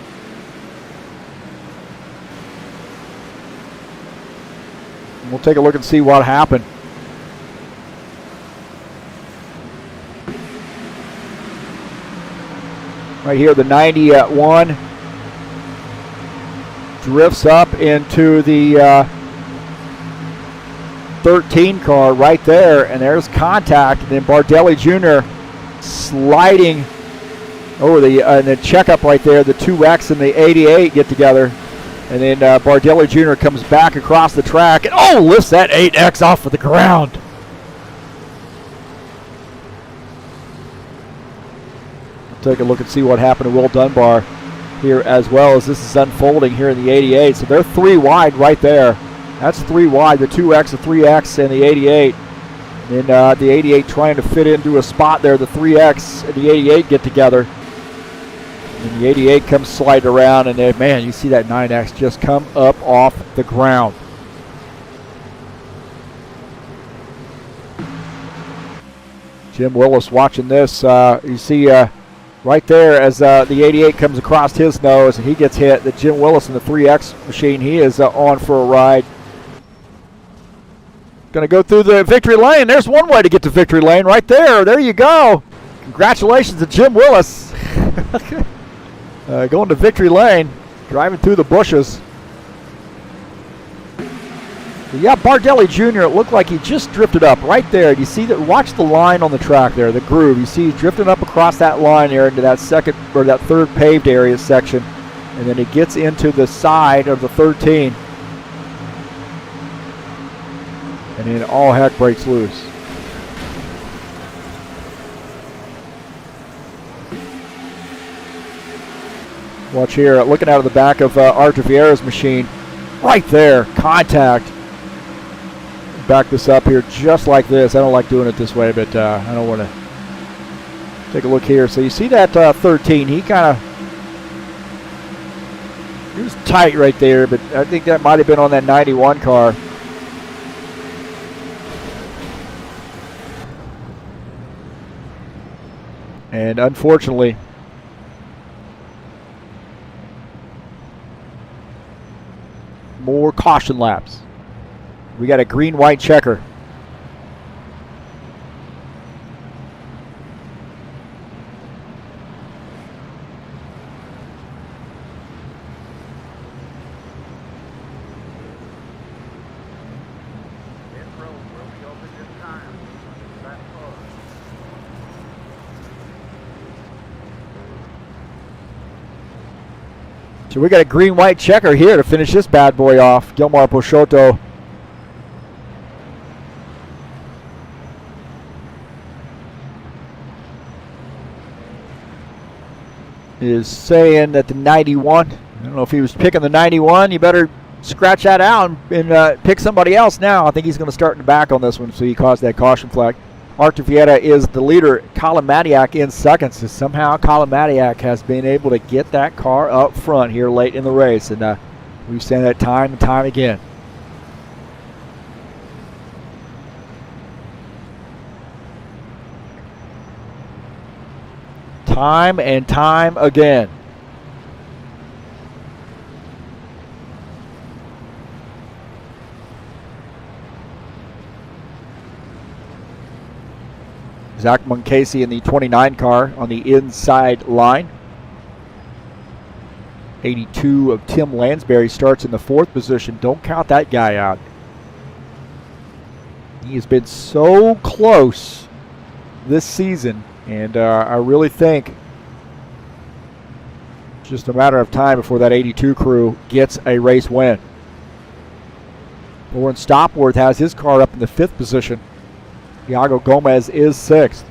We'll take a look and see what happened. Right here, the 91 drifts up into the 13 car right there, and there's contact. And then Bardelli Jr. sliding over the checkup right there. The 2X and the 88 get together, and then Bardelli Jr. comes back across the track and lifts that 8X off of the ground. Take a look and see what happened to Will Dunbar here as well as this is unfolding here in the 88. So they're 3 wide right there. That's 3 wide, the 2X, the 3X, and the 88. And the 88 trying to fit into a spot there. The 3X and the 88 get together. And the 88 comes sliding around, and then, man, you see that 9X just come up off the ground. Jim Willis watching this. You see right there as the 88 comes across his nose and he gets hit. The Jim Willis in the 3X machine, he is on for a ride. Going to go through the victory lane. There's one way to get to victory lane right there. There you go. Congratulations to Jim Willis. Going to victory lane, driving through the bushes. Yeah, Bardelli Jr., it looked like he just drifted up right there. You see that? Watch the line on the track there, the groove. You see he's drifting up across that line there into that 2nd or that 3rd paved area section. And then he gets into the side of the 13. And then all heck breaks loose. Watch here, looking out of the back of Arthur Vieira's machine. Right there, contact. Back this up here just like this. I don't like doing it this way, but I don't want to. Take a look here. So you see that 13, he was tight right there, but I think that might have been on that 91 car. And unfortunately, more caution laps. We got a green-white checker. So we got a green-white checker here to finish this bad boy off. Gilmar Peixoto is saying that the 91, I don't know if he was picking the 91, you better scratch that out and pick somebody else now. I think he's going to start in the back on this one, so he caused that caution flag. Artur Vieira is the leader. Colin Matiak in second. So somehow Colin Matiak has been able to get that car up front here late in the race. And we've seen that time and time again. Time and time again. Zach Munkasey in the 29 car on the inside line. 82 of Tim Lansbury starts in the 4th position. Don't count that guy out. He has been so close this season, and I really think it's just a matter of time before that 82 crew gets a race win. Lawrence Stopworth has his car up in the 5th position. Iago Gomez is 6th.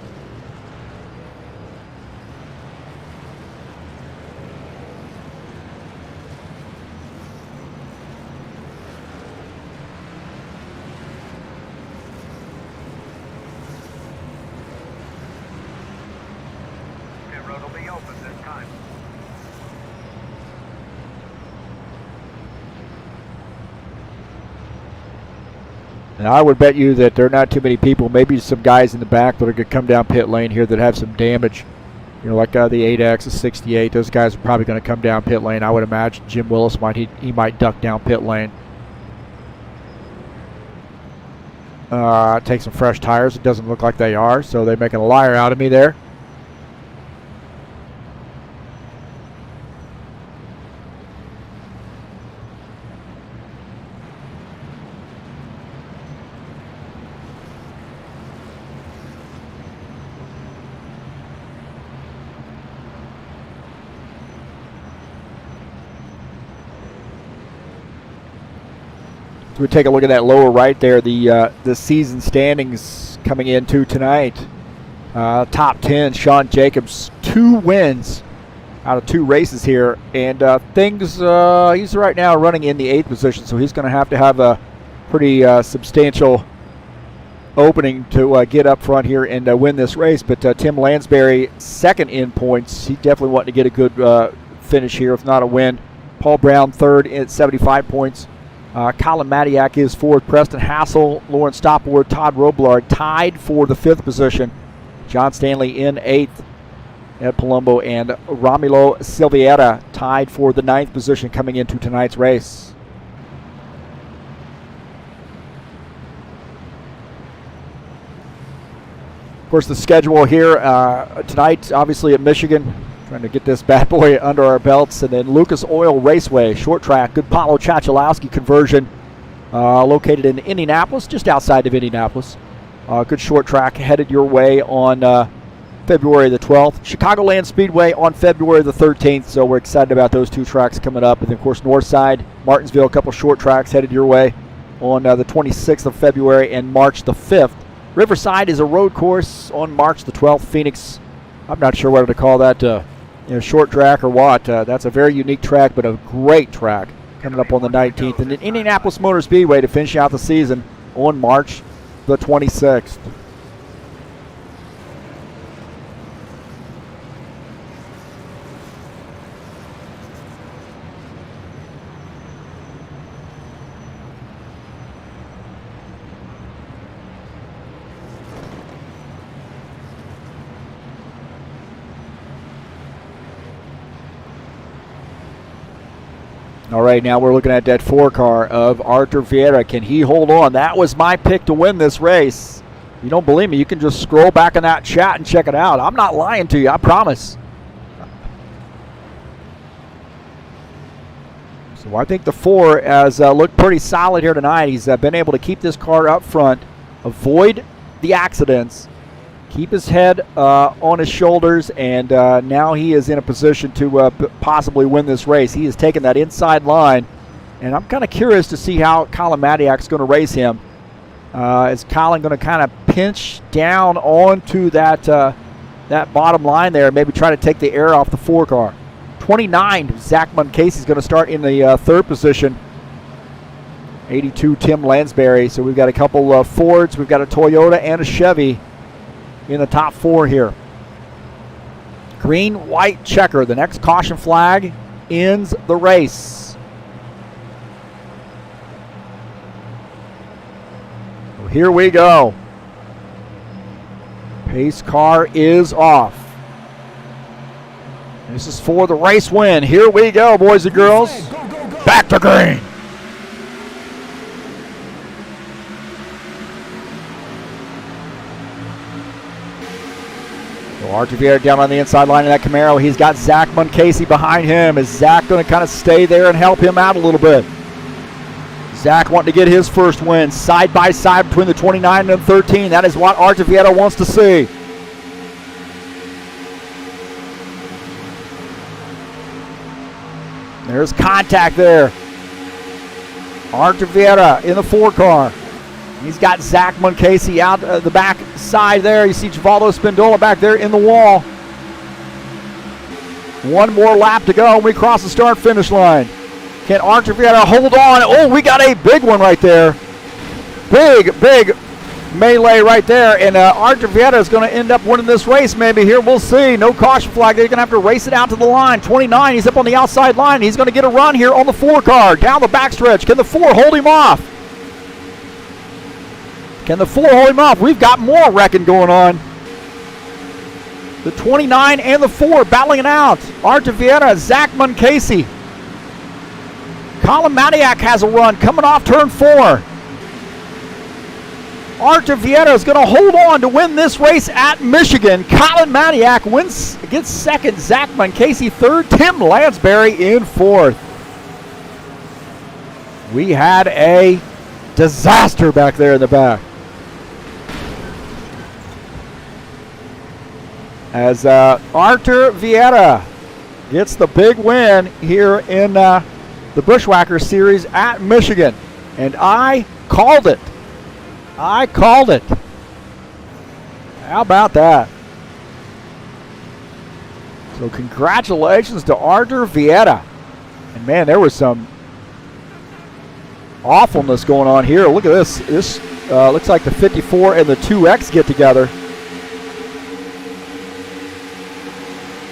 Road will be open this time. And I would bet you that there are not too many people, maybe some guys in the back that are going to come down pit lane here that have some damage. You know, like the 8X, the 68, those guys are probably going to come down pit lane. I would imagine Jim Willis he might duck down pit lane. Take some fresh tires. It doesn't look like they are, so they're making a liar out of me there. We take a look at that lower right there, the season standings coming into tonight. Top 10, Sean Jacobs, 2 wins out of 2 races here, and he's right now running in the 8th position, so he's going to have a pretty substantial opening to get up front here and win this race. But Tim Lansbury, 2nd in points. He definitely wanting to get a good finish here, if not a win. Paul Brown, 3rd at 75 points. Colin Matiak is 4th. Preston Hassel, Lawrence Stopworth, Todd Roblard tied for the 5th position. John Stanley in 8th at Palumbo, and Romulo Silveira tied for the 9th position coming into tonight's race. Of course, the schedule here tonight, obviously at Michigan, trying to get this bad boy under our belts. And then Lucas Oil Raceway, short track, good Paulo Chachalowski conversion, located in Indianapolis, just outside of Indianapolis. Good short track headed your way on February the 12th. Chicagoland Speedway on February the 13th. So we're excited about those 2 tracks coming up. And then, of course, Northside, Martinsville, a couple short tracks headed your way on the 26th of February and March the 5th. Riverside is a road course on March the 12th. Phoenix, I'm not sure whether to call that short track or what. That's a very unique track, but a great track coming up on the 19th. And then Indianapolis Motor Speedway to finish out the season on March the 26th. All right, now we're looking at that 4 car of Arthur Vieira. Can he hold on? That was my pick to win this race. If you don't believe me, you can just scroll back in that chat and check it out. I'm not lying to you, I promise. So I think the 4 has looked pretty solid here tonight. He's been able to keep this car up front, avoid the accidents, keep his head on his shoulders, and now he is in a position to possibly win this race. He has taken that inside line, and I'm kind of curious to see how Colin Madiak's going to race him. Is Colin going to kind of pinch down onto that bottom line there and maybe try to take the air off the 4 car? 29, Zach Muncasey's going to start in the 3rd position. 82, Tim Lansbury. So we've got a couple of Fords, we've got a Toyota and a Chevy in the top 4 here. Green, white checker. The next caution flag ends the race. Well, here we go. Pace car is off. This is for the race win. Here we go, boys and girls. Back to green. Arthur Vieira down on the inside line of that Camaro. He's got Zach Muncasey behind him. Is Zach going to kind of stay there and help him out a little bit? Zach wanting to get his first win. Side by side between the 29 and 13. That is what Arthur Vieira wants to see. There's contact there. Arthur Vieira in the 4 car. He's got Zach Muncasey out the back side there. You see Givaldo Spindola back there in the wall. 1 more lap to go. We cross the start-finish line. Can Arthur Vieira hold on? Oh, we got a big one right there. Big melee right there. And Arthur Vieira is going to end up winning this race maybe here. We'll see. No caution flag. They're going to have to race it out to the line. 29, he's up on the outside line. He's going to get a run here on the 4 car. Down the backstretch. Can the 4 hold him off? Can the 4 hold him off? We've got more wrecking going on. The 29 and the 4 battling it out. Arthur Vieira, Zach Muncasey. Colin Madiak has a run coming off turn 4. Arthur Vieira is going to hold on to win this race at Michigan. Colin Madiak gets 2nd. Zach Muncasey 3rd. Tim Lansbury in 4th. We had a disaster back there in the back. As Arthur Vieira gets the big win here in the Buschwackers series at Michigan. And I called it. I called it. How about that? So congratulations to Arthur Vieira. And man, there was some awfulness going on here. Look at this. This looks like the 54 and the 2X get together.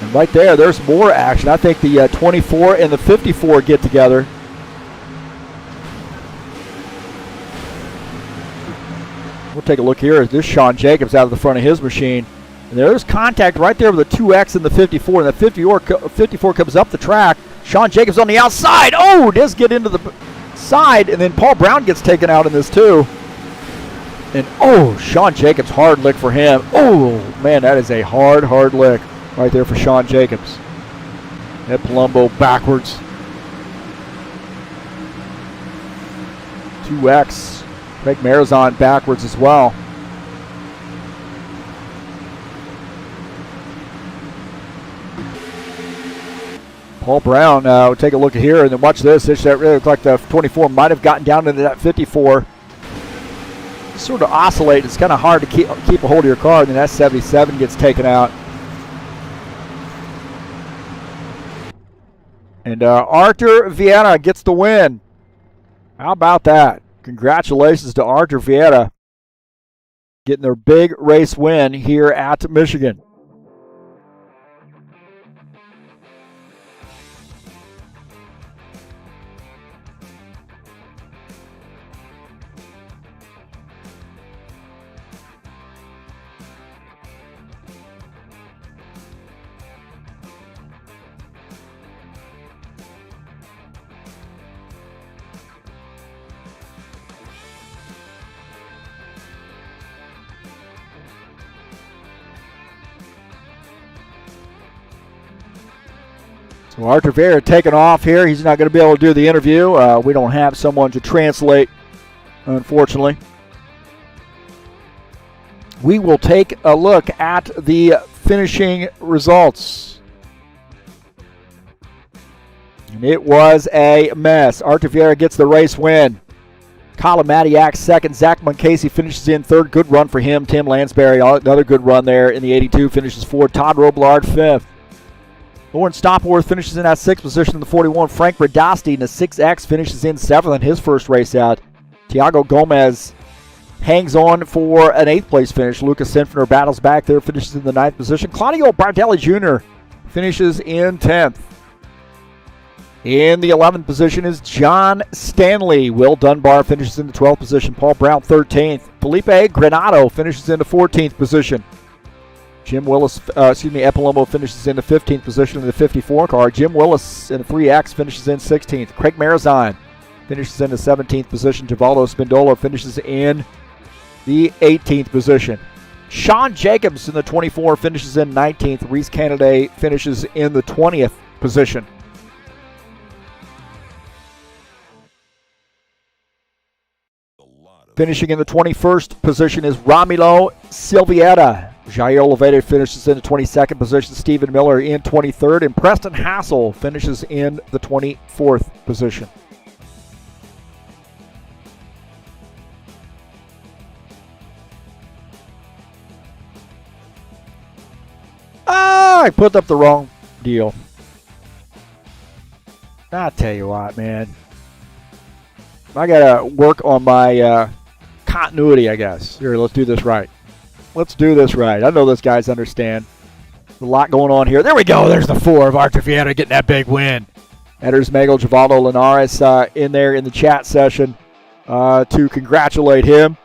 And right there, there's more action. I think the 24 and the 54 get together. We'll take a look here at this Sean Jacobs out of the front of his machine. And there's contact right there with the 2X and the 54. And the 54 comes up the track. Sean Jacobs on the outside. Oh, does get into the side. And then Paul Brown gets taken out in this too. And oh, Sean Jacobs, hard lick for him. Oh, man, that is a hard lick right there for Sean Jacobs. That Palumbo backwards. 2X. Craig Marizon backwards as well. Paul Brown, take a look at here, and then watch this. That really looked like the 24 might have gotten down into that 54. Sort of oscillate. It's kind of hard to keep a hold of your car, and then that 77 gets taken out. And Arthur Vieira gets the win. How about that? Congratulations to Arthur Vieira getting their big race win here at Michigan. So Arthur Vieira taking off here. He's not going to be able to do the interview. We don't have someone to translate, unfortunately. We will take a look at the finishing results. And it was a mess. Arthur Vieira gets the race win. Colin Matiak second. Zach Muncasey finishes in third. Good run for him. Tim Lansbury, another good run there in the 82, finishes fourth. Todd Robillard fifth. Lawrence Stopworth finishes in that sixth position in the 41. Frank Radasti in the 6X finishes in seventh in his first race out. Tiago Gomez hangs on for an eighth place finish. Lucas Sinfner battles back there, finishes in the ninth position. Claudio Bardelli Jr. finishes in 10th. In the 11th position is John Stanley. Will Dunbar finishes in the 12th position. Paul Brown 13th. Felipe Granado finishes in the 14th position. Epalomo finishes in the 15th position in the 54 car. Jim Willis in the 3X finishes in 16th. Craig Marazine finishes in the 17th position. Givaldo Spindola finishes in the 18th position. Sean Jacobs in the 24 finishes in 19th. Reese Canaday finishes in the 20th position. Finishing in the 21st position is Ramilo Silviera. Jair Oliveira finishes in the 22nd position. Stephen Miller in 23rd. And Preston Hassel finishes in the 24th position. I put up the wrong deal. I'll tell you what, man. I got to work on my continuity, I guess. Here, let's do this right. Let's do this right. I know those guys understand. There's a lot going on here. There we go. There's the 4 of Arthur Vieira getting that big win. Eders Magel, Givaldo Linares in there in the chat session to congratulate him.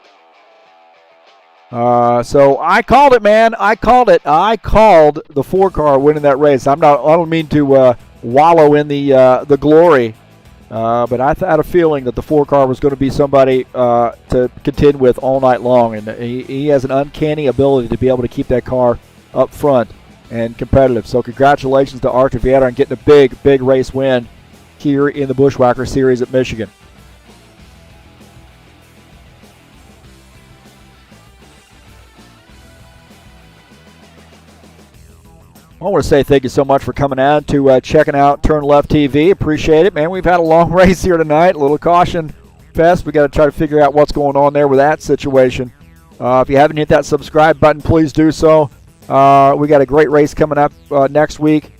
So I called it, man. I called it. I called the 4-car winning that race. I don't mean to wallow in the glory. But I had a feeling that the 4-car was going to be somebody to contend with all night long. And he has an uncanny ability to be able to keep that car up front and competitive. So congratulations to Arthur Vieira on getting a big, big race win here in the Buschwacker Series at Michigan. I want to say thank you so much for coming out to checking out TurnLeftTV. Appreciate it, man. We've had a long race here tonight. A little caution fest. We got to try to figure out what's going on there with that situation. If you haven't hit that subscribe button, please do so. We got a great race coming up next week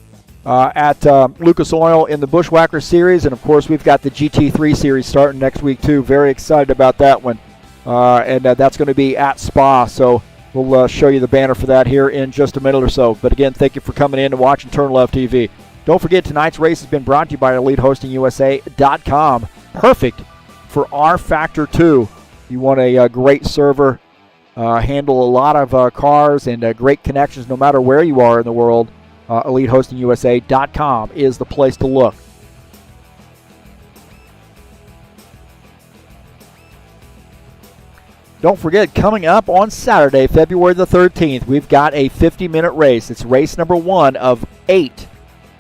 at Lucas Oil in the Buschwacker Series. And, of course, we've got the GT3 Series starting next week, too. Very excited about that one. And that's going to be at Spa. So we'll show you the banner for that here in just a minute or so. But again, thank you for coming in and watching TurnLeftTV. Don't forget, tonight's race has been brought to you by EliteHostingUSA.com. Perfect for rFactor 2. You want a great server, handle a lot of cars and great connections no matter where you are in the world. EliteHostingUSA.com is the place to look. Don't forget, coming up on Saturday, February the 13th, we've got a 50-minute race. It's race number 1 of 8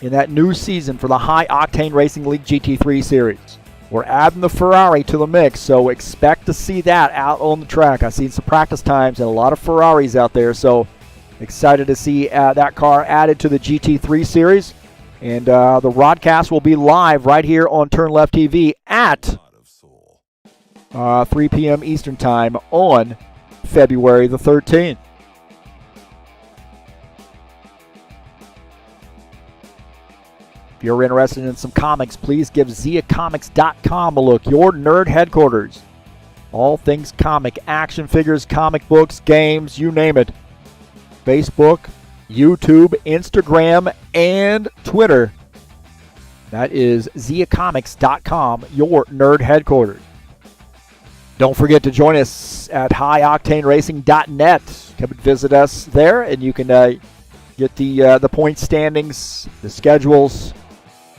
in that new season for the High Octane Racing League GT3 Series. We're adding the Ferrari to the mix, so expect to see that out on the track. I've seen some practice times and a lot of Ferraris out there, so excited to see that car added to the GT3 Series. And the broadcast will be live right here on TurnLeftTV at 3 p.m. Eastern Time on February the 13th. If you're interested in some comics, please give ZiaComics.com a look. Your nerd headquarters. All things comic, action figures, comic books, games, you name it. Facebook, YouTube, Instagram, and Twitter. That is ZiaComics.com, your nerd headquarters. Don't forget to join us at HighOctaneRacing.net. Come and visit us there, and you can get the point standings, the schedules,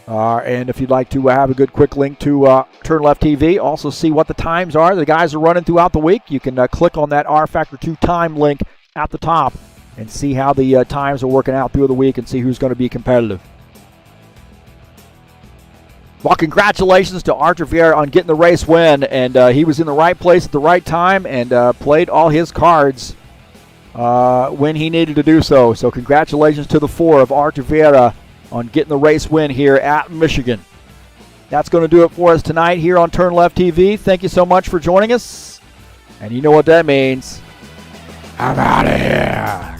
and if you'd like to have a good quick link to TurnLeftTV, also see what the times are. The guys are running throughout the week. You can click on that rFactor 2 time link at the top and see how the times are working out through the week and see who's going to be competitive. Well, congratulations to Archer Vieira on getting the race win, and he was in the right place at the right time and played all his cards when he needed to do so. So congratulations to the four of Archer Vieira on getting the race win here at Michigan. That's going to do it for us tonight here on TurnLeftTV. Thank you so much for joining us. And you know what that means. I'm out of here.